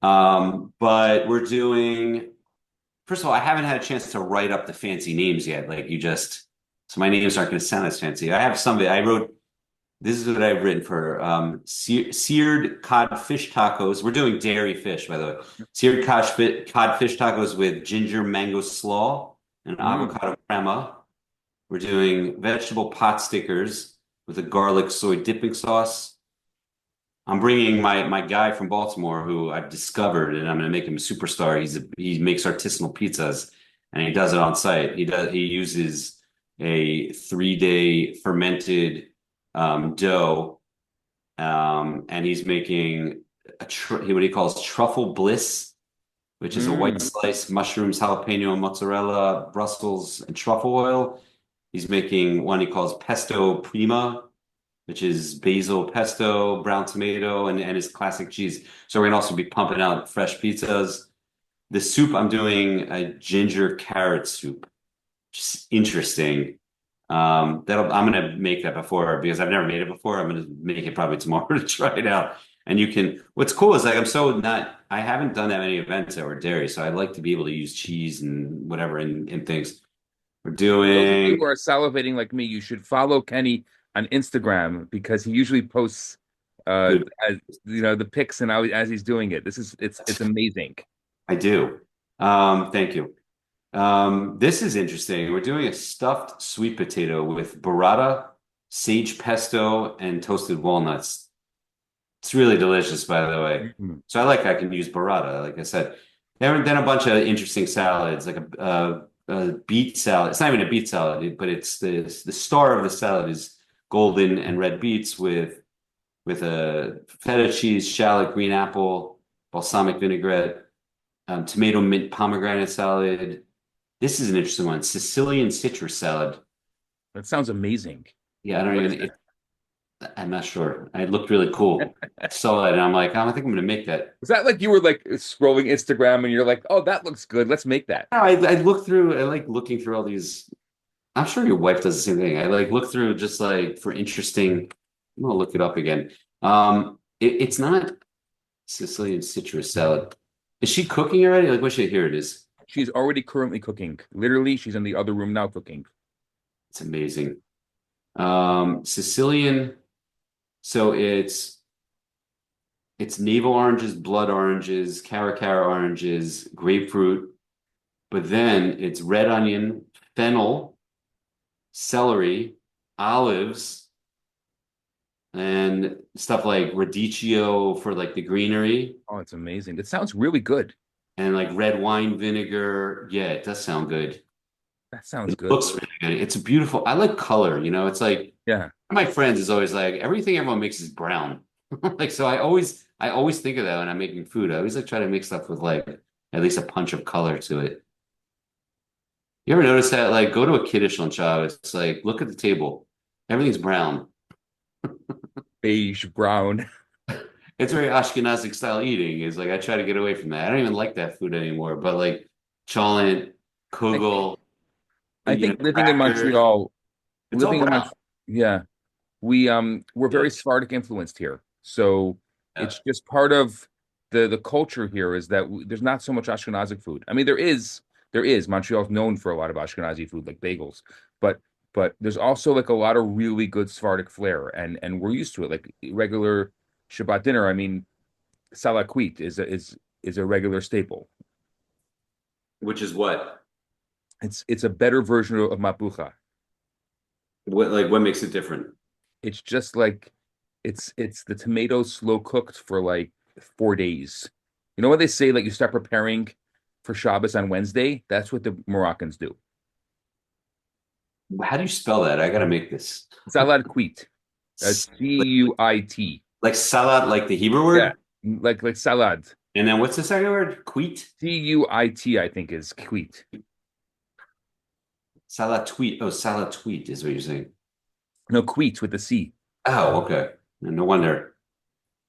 Speaker 2: but we're doing. First of all, I haven't had a chance to write up the fancy names yet. So my names aren't going to sound as fancy. I have somebody. I wrote. This is what I've written for seared cod fish tacos. We're doing dairy fish, by the way. Seared cod fish tacos with ginger mango slaw and avocado crema. We're doing vegetable pot stickers with a garlic soy dipping sauce. I'm bringing my guy from Baltimore who I've discovered, and I'm going to make him a superstar. He makes artisanal pizzas, and he does it on site. He uses a 3-day fermented dough, and he's making what he calls truffle bliss, which is a white slice, mushrooms, jalapeno, mozzarella, Brussels, and truffle oil. He's making one he calls pesto prima, which is basil pesto, brown tomato, and his classic cheese. So we're gonna also be pumping out fresh pizzas. The soup, I'm doing a ginger carrot soup, which is interesting. I'm gonna make that before because I've never made it before. I'm gonna make it probably tomorrow to try it out. And what's cool is I haven't done that many events that were dairy, so I'd like to be able to use cheese and whatever in things. We're doing.
Speaker 3: People are salivating like me. You should follow Kenny on Instagram because he usually posts the pics and as he's doing it. It's amazing.
Speaker 2: I do. Thank you. This is interesting. We're doing a stuffed sweet potato with burrata, sage pesto, and toasted walnuts. It's really delicious, by the way. So I can use burrata, like I said. Then a bunch of interesting salads, like a beet salad. It's not even a beet salad, but it's the star of the salad is golden and red beets with a feta cheese, shallot, green apple, balsamic vinaigrette, tomato mint pomegranate salad. This is an interesting one. Sicilian citrus salad.
Speaker 3: That sounds amazing.
Speaker 2: Yeah, I'm not sure. It looked really cool. I saw it and I'm like, I think I'm going to make that.
Speaker 3: Is that like you were like scrolling Instagram and you're like, oh, that looks good. Let's make that.
Speaker 2: No, I like looking through all these. I'm sure your wife does the same thing. I like look through just like for interesting. I'm going to look it up again. It's not Sicilian citrus salad. Is she cooking already? Like, here it is.
Speaker 3: She's already currently cooking. Literally, she's in the other room now cooking.
Speaker 2: It's amazing. Sicilian. So it's navel oranges, blood oranges, caracara oranges, grapefruit, but then it's red onion, fennel, celery, olives, and stuff like radicchio for like the greenery.
Speaker 3: Oh, it's amazing. It sounds really good.
Speaker 2: And like red wine vinegar. Yeah, it does sound good.
Speaker 3: That sounds good.
Speaker 2: It looks really good. It's beautiful. I like color, it's like,
Speaker 3: yeah.
Speaker 2: My friends is always like, everything everyone makes is brown. Like, so I always think of that when I'm making food. I always like try to make stuff with like at least a punch of color to it. You ever notice that? Like, go to a Kiddush on Shabbos. It's like, look at the table. Everything's brown.
Speaker 3: Beige, brown.
Speaker 2: It's very Ashkenazic style eating. Is like I try to get away from that. I don't even like that food anymore. But like cholent,
Speaker 3: I think
Speaker 2: kugel,
Speaker 3: I think living in
Speaker 2: crackers,
Speaker 3: Montreal,
Speaker 2: it's all
Speaker 3: living in
Speaker 2: brown.
Speaker 3: Montreal, yeah, we're
Speaker 2: Yeah.
Speaker 3: very Sephardic influenced here. So
Speaker 2: Yeah.
Speaker 3: it's just part of the culture here is that there's not so much Ashkenazic food. I mean, there is. Montreal's known for a lot of Ashkenazi food like bagels, but there's also like a lot of really good Sephardic flair, and we're used to it. Like regular Shabbat dinner. I mean, salaquit is a regular staple.
Speaker 2: Which is what?
Speaker 3: It's a better version of mapucha.
Speaker 2: What makes it different?
Speaker 3: It's just like it's the tomatoes slow cooked for like 4 days. You know what they say? Like you start preparing for Shabbos on Wednesday. That's what the Moroccans do.
Speaker 2: How do you spell that? I gotta make this.
Speaker 3: Salad quit.
Speaker 2: S-
Speaker 3: Cuit.
Speaker 2: Like salad, like the Hebrew
Speaker 3: Yeah,
Speaker 2: word?
Speaker 3: like salad.
Speaker 2: And then what's the second word? Quit?
Speaker 3: Cuit, I think is quit.
Speaker 2: Salad tweet. Oh, salad tweet is what you're saying.
Speaker 3: No, quit with the C.
Speaker 2: Oh, okay. No wonder.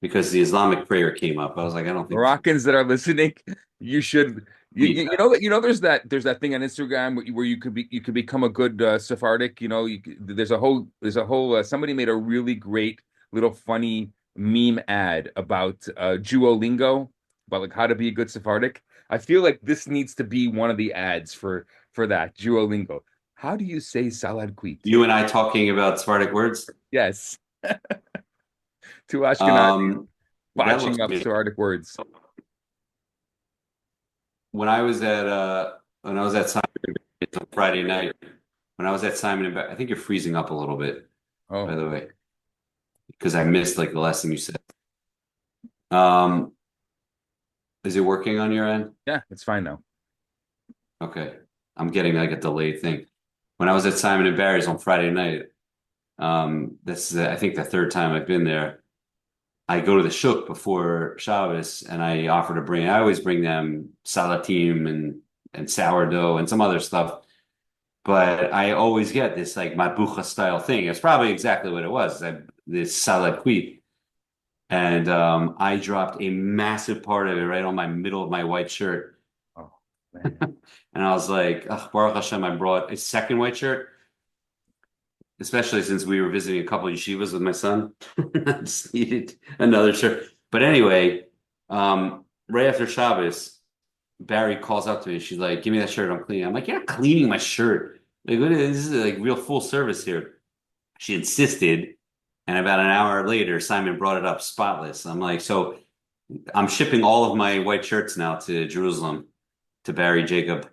Speaker 2: Because the Islamic prayer came up. I was like, I don't think
Speaker 3: Moroccans that are listening, you should
Speaker 2: tweet.
Speaker 3: you know there's that thing on Instagram where you could become a good Sephardic. You know, there's a whole somebody made a really great little funny meme ad about Duolingo about like how to be a good Sephardic. I feel like this needs to be one of the ads for that Duolingo. How do you say salad quit?
Speaker 2: You and I talking about Sephardic words.
Speaker 3: Yes, to Ashkenaz
Speaker 2: That looks
Speaker 3: botching up
Speaker 2: amazing.
Speaker 3: Sephardic words.
Speaker 2: When I was at Simon and Barry's on Friday night, when I was at Simon and Barry, I think you're freezing up a little bit, by
Speaker 3: Oh,
Speaker 2: the way, because I missed like the last thing you said. Um, is it working on your end?
Speaker 3: yeah, it's fine now.
Speaker 2: Okay. I'm getting like a delayed thing. When I was at Simon and Barry's on Friday night, this is I think the third time I've been there. I go to the shuk before Shabbos and I always bring them salatim and sourdough and some other stuff. But I always get this like mabucha style thing. It's probably exactly what it was, this salad quiche. And I dropped a massive part of it right on my middle of my white shirt.
Speaker 3: Oh man.
Speaker 2: And I was like, oh, Baruch Hashem, I brought a second white shirt, especially since we were visiting a couple of yeshivas with my son. I just needed another shirt. But anyway, right after Shabbos, Barry calls up to me. She's like, give me that shirt. I'm cleaning. I'm like, you're not cleaning my shirt. Like, this is like real full service here. She insisted. And about an hour later, Simon brought it up spotless. I'm like, so I'm shipping all of my white shirts now to Jerusalem to Barry Jacob.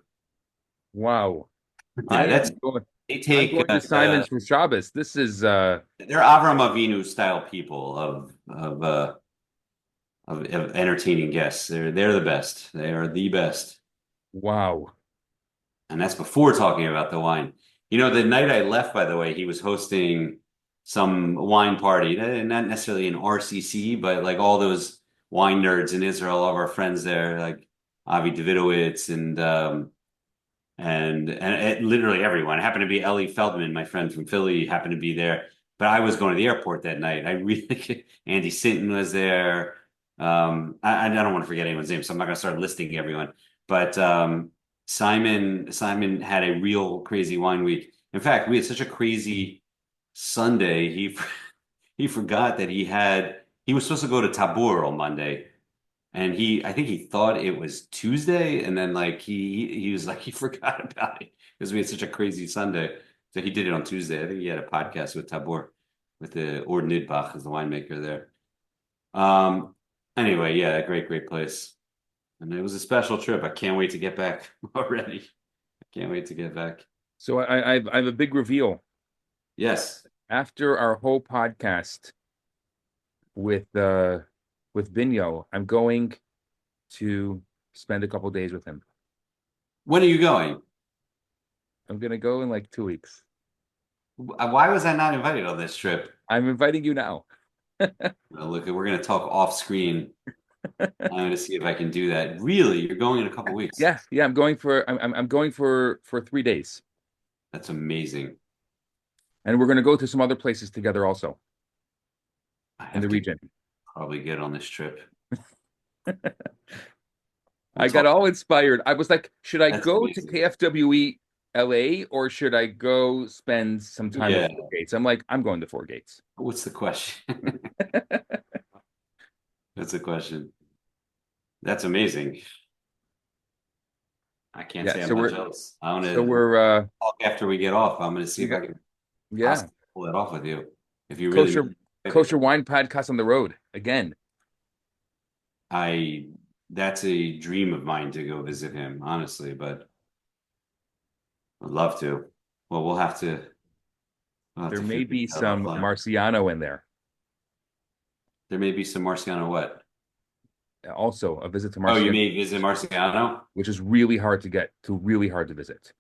Speaker 3: Wow.
Speaker 2: Yeah,
Speaker 3: I
Speaker 2: that's
Speaker 3: am going
Speaker 2: they
Speaker 3: I'm
Speaker 2: take
Speaker 3: going to Simon's for Shabbas. This is
Speaker 2: they're Avram Avinu style people of entertaining guests. They're the best. They are the best.
Speaker 3: wow.
Speaker 2: And that's before talking about the wine. You know, the night I left, by the way, he was hosting some wine party, not necessarily an RCC, but like all those wine nerds in Israel, all of our friends there, like Avi Davidowitz and literally everyone. It happened to be Ellie Feldman, my friend from Philly, happened to be there. But I was going to the airport that night. I really Andy Sinton was there. I don't want to forget anyone's name, so I'm not going to start listing everyone. But Simon had a real crazy wine week. In fact, we had such a crazy Sunday. He forgot that he was supposed to go to Tabor on Monday, and I think he thought it was Tuesday, and then like he was like he forgot about it because we had such a crazy Sunday. So he did it on Tuesday. I think he had a podcast with Tabor, with the Or Nidbach as the winemaker there. Um, anyway, yeah, great place. And it was a special trip. I can't wait to get back already. I can't wait to get back.
Speaker 3: So I have a big reveal.
Speaker 2: Yes.
Speaker 3: After our whole podcast with Binyo, I'm going to spend a couple days with him.
Speaker 2: When are you going?
Speaker 3: I'm gonna go in like 2 weeks.
Speaker 2: Why was I not invited on this trip?
Speaker 3: I'm inviting you now.
Speaker 2: Well, look, we're going to talk off screen I'm going to see if I can do that. Really, you're going in a couple weeks.
Speaker 3: Yeah, yeah. I'm going for 3 days,
Speaker 2: That's amazing.
Speaker 3: and we're going to go to some other places together also
Speaker 2: I
Speaker 3: in
Speaker 2: have
Speaker 3: the
Speaker 2: to
Speaker 3: region.
Speaker 2: probably get on this trip. We'll
Speaker 3: I got
Speaker 2: talk.
Speaker 3: all inspired. I was like, should I
Speaker 2: That's
Speaker 3: go to
Speaker 2: amazing.
Speaker 3: KFWE LA or should I go spend some time at
Speaker 2: Yeah.
Speaker 3: Four Gates? I'm like, I'm going to Four Gates.
Speaker 2: What's the question? That's the question. That's amazing. I can't
Speaker 3: Yeah,
Speaker 2: say I'm
Speaker 3: so
Speaker 2: much
Speaker 3: we're
Speaker 2: else. I'm
Speaker 3: so
Speaker 2: gonna
Speaker 3: we're
Speaker 2: talk after we get off. I'm gonna see
Speaker 3: we
Speaker 2: if
Speaker 3: got
Speaker 2: I can
Speaker 3: yeah,
Speaker 2: possibly pull that off with you. If you really
Speaker 3: kosher
Speaker 2: make it.
Speaker 3: kosher wine podcast on the road again.
Speaker 2: I that's a dream of mine to go visit him, honestly, but I'd love to. Well, we'll have
Speaker 3: There
Speaker 2: to
Speaker 3: may
Speaker 2: figure
Speaker 3: be
Speaker 2: that out
Speaker 3: some
Speaker 2: offline.
Speaker 3: Marciano in there.
Speaker 2: There may be some Marciano what?
Speaker 3: Also, a visit to
Speaker 2: Oh, you
Speaker 3: Marciano,
Speaker 2: may visit Marciano?
Speaker 3: which is really hard to get to, really hard to visit.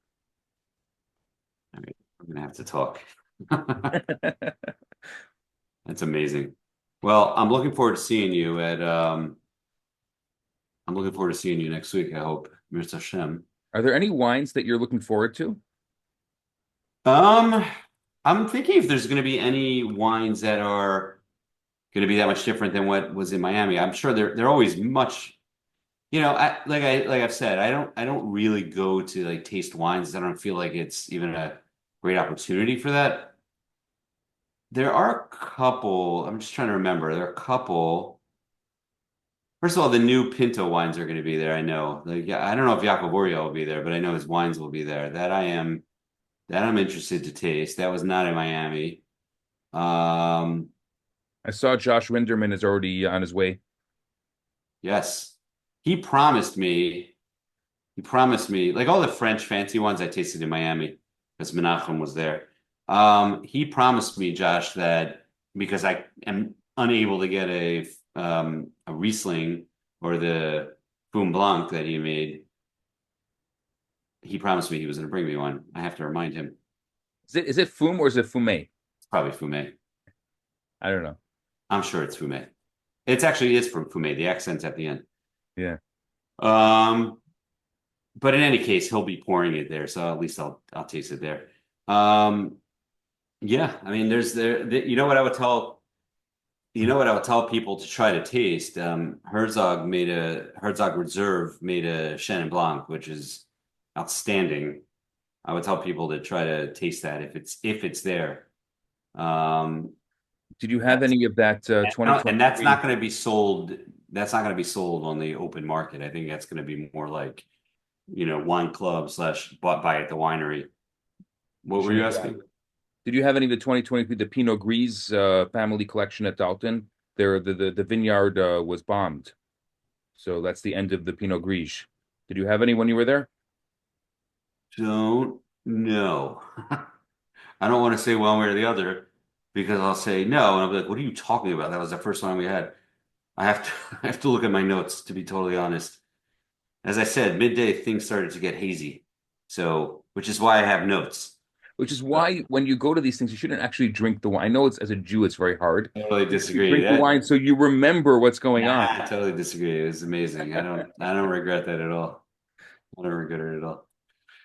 Speaker 2: I mean, we're gonna have to talk. That's amazing. Well, I'm looking forward to seeing you next week, I hope. Mirza Hashem.
Speaker 3: Are there any wines that you're looking forward to?
Speaker 2: Um, I'm thinking if there's gonna be any wines that are gonna be that much different than what was in Miami. I'm sure they're always much, like I've said, I don't really go to like taste wines. I don't feel like it's even a great opportunity for that. There are a couple, I'm just trying to remember. There are a couple. First of all, the new Pinto wines are going to be there. I know. Like, yeah, I don't know if Oryah will be there, but I know his wines will be there. That I'm interested to taste. That was not in Miami. Um,
Speaker 3: I saw Josh Winderman is already on his way.
Speaker 2: yes, he promised me. He promised me like all the French fancy ones I tasted in Miami because Menachem was there. He promised me, Josh, that because I am unable to get a Riesling or the Fum Blanc that he made, he promised me he was going to bring me one. I have to remind him.
Speaker 3: Is it Fume or is it Fume?
Speaker 2: It's probably Fumé.
Speaker 3: I don't know.
Speaker 2: I'm sure it's Fumé. It's actually is from Fumé. The accent's at the end.
Speaker 3: Yeah.
Speaker 2: Um, but in any case, he'll be pouring it there, so at least I'll taste it there. Um, yeah, I mean, you know what I would tell people to try to taste. Herzog Reserve made a Chenin Blanc, which is outstanding. I would tell people to try to taste that if it's there. Um,
Speaker 3: Did you have
Speaker 2: that's
Speaker 3: any of that
Speaker 2: and that's
Speaker 3: 2023?
Speaker 2: not going to be sold. That's not going to be sold on the open market. I think that's going to be more like, wine club slash bought by at the winery. What were you asking?
Speaker 3: Did you have any of the 2023 the Pinot Gris family collection at Dalton? The vineyard was bombed, so that's the end of the Pinot Gris. Did you have any when you were there?
Speaker 2: Don't know. I don't want to say one way or the other because I'll say no, and I'll be like, "What are you talking about? That was the first one we had." I have to I have to look at my notes to be totally honest. As I said, midday things started to get hazy, so which is why I have notes.
Speaker 3: Which is why when you go to these things, you shouldn't actually drink the wine. I know it's as a Jew, it's very hard.
Speaker 2: I totally
Speaker 3: You should
Speaker 2: disagree.
Speaker 3: drink the wine so you remember what's going on.
Speaker 2: I totally disagree. It was amazing. I don't regret that at all. I don't regret it at all.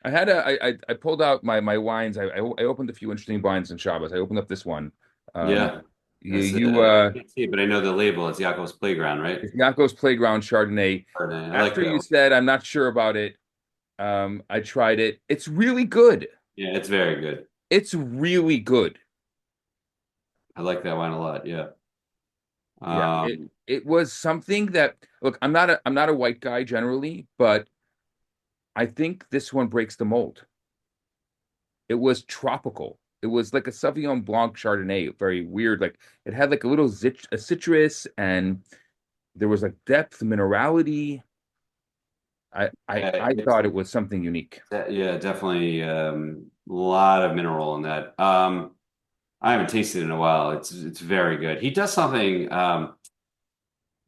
Speaker 3: I pulled out my wines. I opened a few interesting wines in Shabbos. I opened up this one. Um,
Speaker 2: Yeah,
Speaker 3: you
Speaker 2: that's
Speaker 3: you
Speaker 2: I can't see it, but I know the label. It's Yaakov's Playground, right?
Speaker 3: It's Yakov's Playground Chardonnay.
Speaker 2: I like
Speaker 3: After
Speaker 2: that
Speaker 3: you
Speaker 2: one.
Speaker 3: said I'm not sure about it, I tried it. It's really good.
Speaker 2: Yeah, it's very good.
Speaker 3: It's really good.
Speaker 2: I like that wine a lot. Yeah.
Speaker 3: Yeah, it
Speaker 2: Um,
Speaker 3: it was something that look, I'm not a white guy generally, but I think this one breaks the mold. It was tropical. It was like a Sauvignon Blanc Chardonnay, very weird. Like it had like a little a citrus and there was like depth, minerality. I
Speaker 2: it's
Speaker 3: thought it was something unique.
Speaker 2: yeah, definitely a lot of mineral in that. I haven't tasted it in a while. It's very good. He does something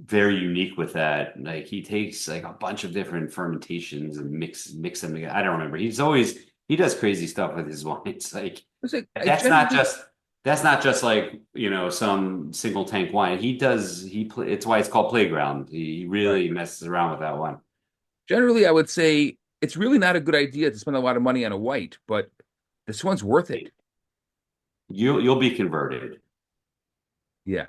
Speaker 2: very unique with that. Like he takes like a bunch of different fermentations and mix them together. I don't remember. He does crazy stuff with his wines. Like
Speaker 3: It's like I
Speaker 2: that's not
Speaker 3: generally
Speaker 2: just that's not just like, some single tank wine. It's why it's called Playground. He
Speaker 3: Right.
Speaker 2: really messes around with that one.
Speaker 3: Generally, I would say it's really not a good idea to spend a lot of money on a white, but this one's worth it.
Speaker 2: You'll be converted.
Speaker 3: Yeah.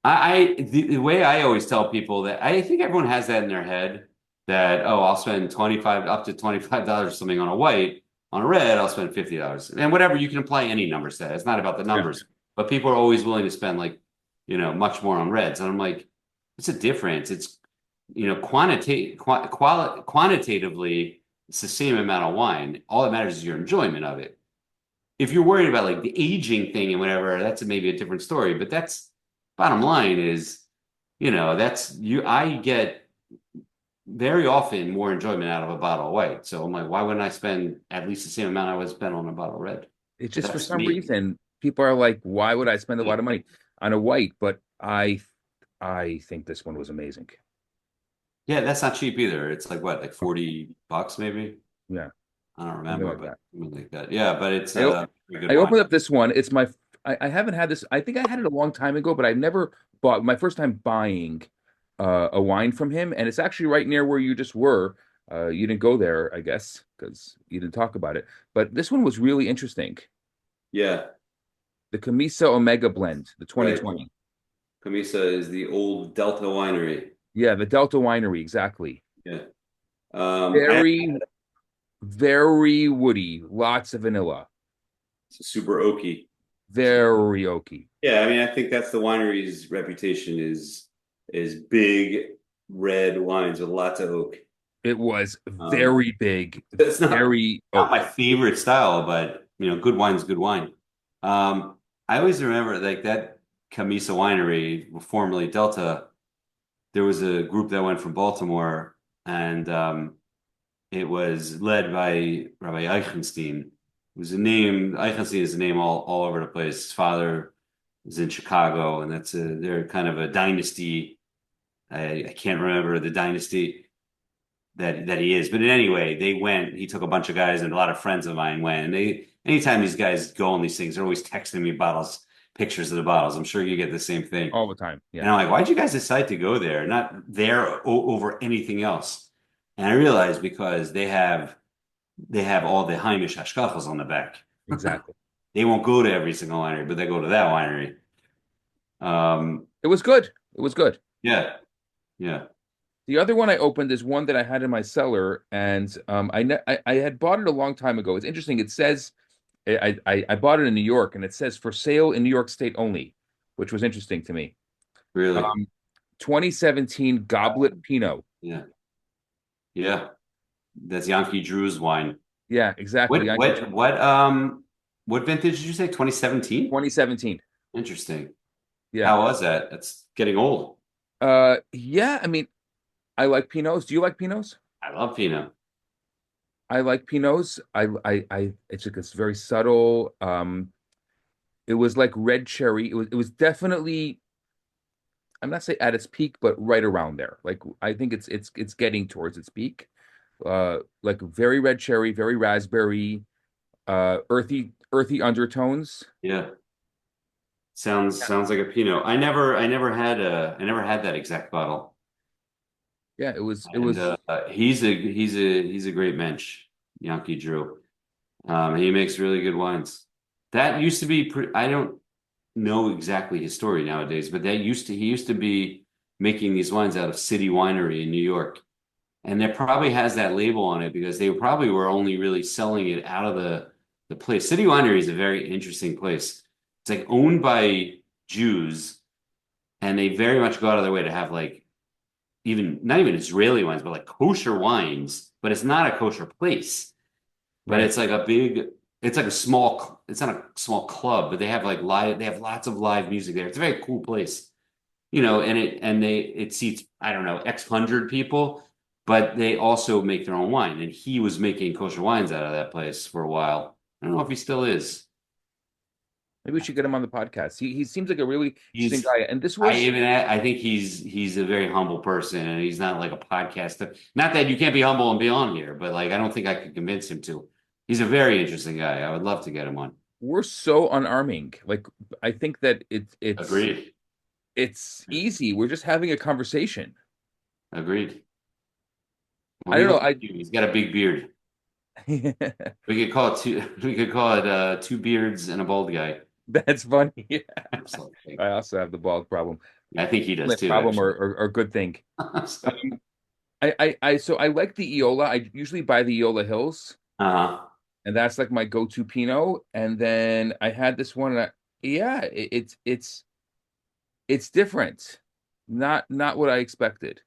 Speaker 2: The way I always tell people that I think everyone has that in their head that, oh, I'll spend 25 up to $25 or something on a white. On a red, I'll spend $50. And whatever, you can apply any numbers to that. It's not about the
Speaker 3: Yeah.
Speaker 2: numbers. But people are always willing to spend like, much more on reds. And I'm like, what's the difference? It's, quantitatively, it's the same amount of wine. All that matters is your enjoyment of it. If you're worried about like the aging thing and whatever, that's maybe a different story. But that's bottom line is, that's you. I get very often more enjoyment out of a bottle of white. So I'm like, why wouldn't I spend at least the same amount I would spend on a bottle of red?
Speaker 3: It's
Speaker 2: But
Speaker 3: just for
Speaker 2: that's
Speaker 3: some
Speaker 2: me.
Speaker 3: reason people are like, why would I spend a lot of money on a white? But I think this one was amazing.
Speaker 2: Yeah, that's not cheap either. It's like what, like $40 maybe?
Speaker 3: Yeah,
Speaker 2: I don't
Speaker 3: something
Speaker 2: remember,
Speaker 3: like
Speaker 2: but
Speaker 3: that.
Speaker 2: something like that. Yeah, but it's
Speaker 3: I o-
Speaker 2: a good
Speaker 3: I
Speaker 2: wine.
Speaker 3: opened up this one. It's my I haven't had this. I think I had it a long time ago, but I've never bought my first time buying a wine from him, and it's actually right near where you just were. You didn't go there, I guess, because you didn't talk about it. But this one was really interesting.
Speaker 2: Yeah,
Speaker 3: The Kamisa Omega blend, the
Speaker 2: right.
Speaker 3: 2020.
Speaker 2: Kamisa is the old Delta Winery.
Speaker 3: Yeah, the Delta Winery, exactly.
Speaker 2: Yeah.
Speaker 3: Very, very woody, lots of vanilla,
Speaker 2: It's super oaky.
Speaker 3: very oaky.
Speaker 2: Yeah, I mean, I think that's the winery's reputation is big red wines with lots of oak.
Speaker 3: It was
Speaker 2: Um,
Speaker 3: very big,
Speaker 2: it's
Speaker 3: very
Speaker 2: not
Speaker 3: oak.
Speaker 2: my favorite style, but good wine's good wine. I always remember like that Kamisa Winery, formerly Delta. There was a group that went from Baltimore, and it was led by Rabbi Eichenstein. It was a name. Eichenstein is a name all over the place. His father is in Chicago, and they're kind of a dynasty. I can't remember the dynasty that he is, but in any way, they went. He took a bunch of guys, and a lot of friends of mine went. And anytime these guys go on these things, they're always texting me pictures of the bottles. I'm sure you get the same thing.
Speaker 3: All the time.
Speaker 2: And
Speaker 3: Yeah,
Speaker 2: I'm like, why'd you guys decide to go there? Not there over anything else. And I realized because they have all the Heimish Hashkachos on the back.
Speaker 3: exactly.
Speaker 2: They won't go to every single winery, but they go to that winery. Um,
Speaker 3: It was good. It was good.
Speaker 2: yeah, yeah,
Speaker 3: The other one I opened is one that I had in my cellar, and I had bought it a long time ago. It's interesting. It says I bought it in New York, and it says for sale in New York State only, which was interesting to me.
Speaker 2: really,
Speaker 3: Um, 2017 Goblet Pinot.
Speaker 2: yeah, yeah. That's Yankee Drew's wine.
Speaker 3: Yeah, exactly.
Speaker 2: What
Speaker 3: Yankee
Speaker 2: what
Speaker 3: Doodle.
Speaker 2: what um what vintage did you say? 2017?
Speaker 3: 2017.
Speaker 2: Interesting.
Speaker 3: Yeah.
Speaker 2: How was that? That's getting old.
Speaker 3: Yeah, I mean, I like Pinots. Do you like Pinots?
Speaker 2: I love Pinot.
Speaker 3: I like Pinots. It's very subtle. It was like red cherry. It was definitely, I'm not saying at its peak, but right around there. Like I think it's getting towards its peak. Like very red cherry, very raspberry, earthy undertones.
Speaker 2: Yeah. Sounds like a Pinot. I never had that exact bottle.
Speaker 3: Yeah, it
Speaker 2: And
Speaker 3: was
Speaker 2: he's a great mensch, Yankee Drew. He makes really good wines. That used to be I don't know exactly his story nowadays, but he used to be making these wines out of City Winery in New York. And it probably has that label on it because they probably were only really selling it out of the place. City Winery is a very interesting place. It's like owned by Jews, and they very much go out of their way to have like even not even Israeli wines, but like kosher wines. But it's not a kosher place. But
Speaker 3: right.
Speaker 2: it's like it's not a small club, but they have lots of live music there. It's a very cool place, and it seats, I don't know, X hundred people, but they also make their own wine. And he was making kosher wines out of that place for a while. I don't know if he still is.
Speaker 3: Maybe we should get him on the podcast. He seems like a really interesting
Speaker 2: He's
Speaker 3: guy. And this was
Speaker 2: I think he's a very humble person, and he's not like a podcaster. Not that you can't be humble and be on here, but like I don't think I could convince him to. He's a very interesting guy. I would love to get him on.
Speaker 3: we're so unarming. Like I think that
Speaker 2: Agreed.
Speaker 3: it's easy. We're just having a conversation.
Speaker 2: Agreed. Well,
Speaker 3: I
Speaker 2: he
Speaker 3: don't know.
Speaker 2: looks cute. He's got a big beard. We could call it two. We could call it two beards and a bald guy.
Speaker 3: That's funny.
Speaker 2: Absolutely.
Speaker 3: I also have the bald problem.
Speaker 2: I think he does too,
Speaker 3: Problem
Speaker 2: actually.
Speaker 3: or good thing. So I like the Eola. I usually buy the Eola Hills,
Speaker 2: Uh-huh.
Speaker 3: and that's like my go-to Pinot. And then I had this one, and yeah, it's different. Not what I expected.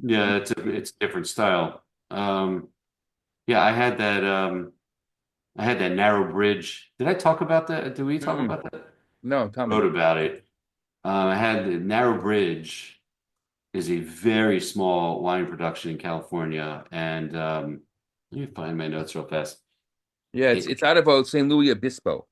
Speaker 2: Yeah, it's a different style. Yeah, I had that narrow bridge. Did I talk about that? Did we talk
Speaker 3: Mm-mm.
Speaker 2: about that?
Speaker 3: No, tell me.
Speaker 2: Wrote about it. I had the narrow bridge is a very small wine production in California, and let me find my notes real fast.
Speaker 3: Yeah,
Speaker 2: It,
Speaker 3: it's out of St. Louis Obispo.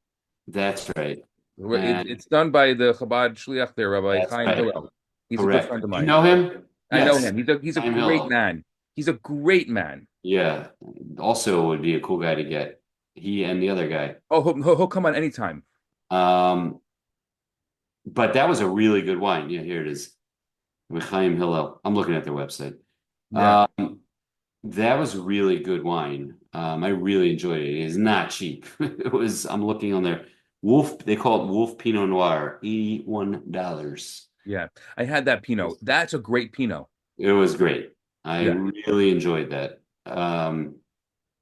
Speaker 2: that's right, and
Speaker 3: It's done by the Chabad Shliach there, Rabbi
Speaker 2: that's
Speaker 3: Chaim
Speaker 2: right.
Speaker 3: Hillel. He's a good
Speaker 2: Correct.
Speaker 3: friend of
Speaker 2: Do you
Speaker 3: mine.
Speaker 2: know him?
Speaker 3: I know
Speaker 2: Yes,
Speaker 3: him. He's a
Speaker 2: Sam
Speaker 3: great
Speaker 2: Hill.
Speaker 3: man. He's a great man.
Speaker 2: Yeah, also would be a cool guy to get. He and the other guy.
Speaker 3: Oh, he'll come on anytime.
Speaker 2: Um, but that was a really good wine. Yeah, here it is. With Chaim Hillel. I'm looking at their website.
Speaker 3: Yeah.
Speaker 2: Um, that was really good wine. I really enjoyed it. It is not cheap. It was, I'm looking on there. Wolf, they call it Wolf Pinot Noir, $81.
Speaker 3: Yeah. I had that Pinot. That's a great Pinot.
Speaker 2: It was great. I
Speaker 3: Yeah.
Speaker 2: really enjoyed that.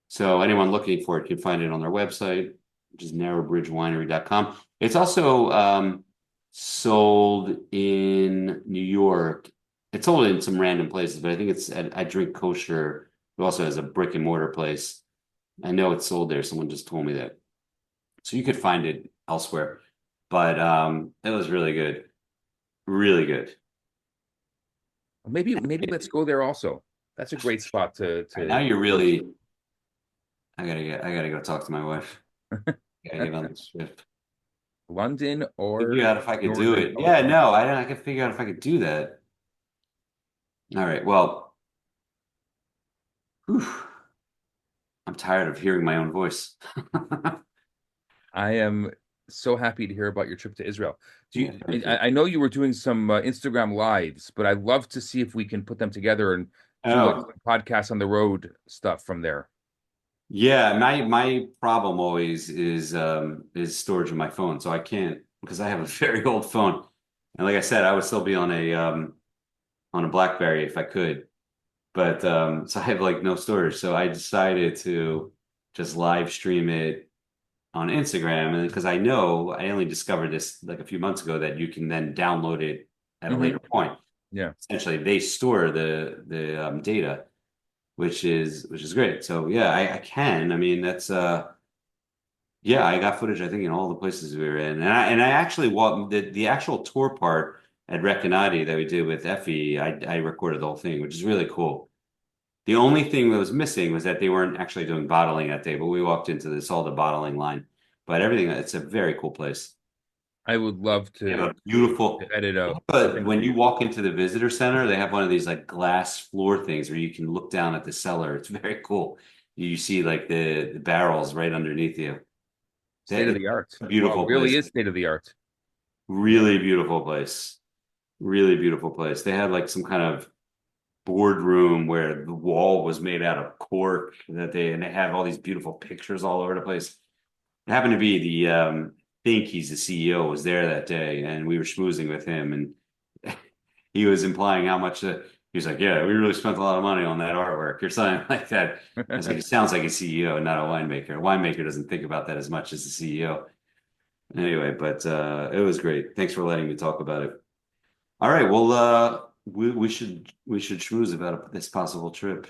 Speaker 2: So anyone looking for it can find it on their website, which is narrowbridgewinery.com. It's also sold in New York. It's sold in some random places, but I think it's at I Drink Kosher, who also has a brick and mortar place. I know it's sold there. Someone just told me that. So you could find it elsewhere. But it was really good. Really good.
Speaker 3: Maybe let's go there also. That's a great spot
Speaker 2: Right now
Speaker 3: to
Speaker 2: you're really I gotta go talk to my wife. Gotta get on this trip.
Speaker 3: London or
Speaker 2: Figure out if I could do
Speaker 3: Northern
Speaker 2: it. Yeah,
Speaker 3: California.
Speaker 2: no, I could figure out if I could do that. All right. Well, whew, I'm tired of hearing my own voice.
Speaker 3: I am so happy to hear about your trip to Israel. Do
Speaker 2: Yeah,
Speaker 3: you,
Speaker 2: thank you.
Speaker 3: I know you were doing some Instagram lives, but I'd love to see if we can put them together and do like
Speaker 2: Oh,
Speaker 3: some podcasts on the road stuff from there.
Speaker 2: yeah. My problem always is storage of my phone, so I can't because I have a very old phone. And like I said, I would still be on a BlackBerry if I could. But so I have like no storage. So I decided to just live stream it on Instagram, and because I know I only discovered this like a few months ago that you can then download it at a
Speaker 3: Hmm.
Speaker 2: later point.
Speaker 3: Yeah.
Speaker 2: Essentially, they store the data, which is great. So yeah, I can. I mean, that's yeah, I got footage I think in all the places we were in, and I actually walked the actual tour part at Recanati that we did with Effie. I recorded the whole thing, which is really cool. The only thing that was missing was that they weren't actually doing bottling that day, but we walked into this all the bottling line. But everything, it's a very cool place.
Speaker 3: I would love
Speaker 2: They have a
Speaker 3: to
Speaker 2: beautiful,
Speaker 3: edit a
Speaker 2: but when
Speaker 3: thing.
Speaker 2: you walk into the visitor center, they have one of these like glass floor things where you can look down at the cellar. It's very cool. You see like the barrels right underneath you.
Speaker 3: State of
Speaker 2: It's
Speaker 3: the art.
Speaker 2: a
Speaker 3: Well, it
Speaker 2: beautiful
Speaker 3: really
Speaker 2: place.
Speaker 3: is state of the art.
Speaker 2: Really beautiful place. Really beautiful place. They had like some kind of boardroom where the wall was made out of cork and they have all these beautiful pictures all over the place. It happened to be I think he's the CEO was there that day and we were schmoozing with him and he was implying how much he was like, yeah, we really spent a lot of money on that artwork or something like that. I was like, it sounds like a CEO, not a winemaker. A winemaker doesn't think about that as much as the CEO. Anyway, but it was great. Thanks for letting me talk about it. All right, well, we should schmooze about this possible trip.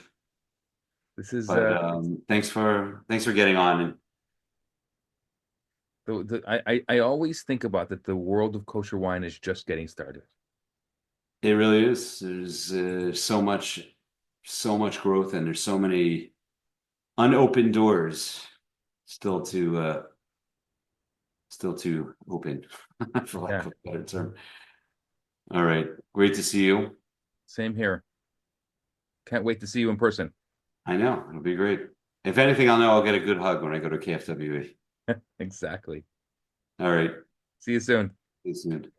Speaker 3: This is
Speaker 2: But thanks for getting on. And
Speaker 3: I always think about that the world of kosher wine is just getting started.
Speaker 2: it really is. There's so much growth, and there's so many unopened doors still to open, for lack
Speaker 3: Yeah,
Speaker 2: of a better term. All right, great to see you.
Speaker 3: same here. Can't wait to see you in person.
Speaker 2: I know it'll be great. If anything, I'll get a good hug when I go to KFWA.
Speaker 3: Exactly.
Speaker 2: All right.
Speaker 3: See you soon.
Speaker 2: See you soon.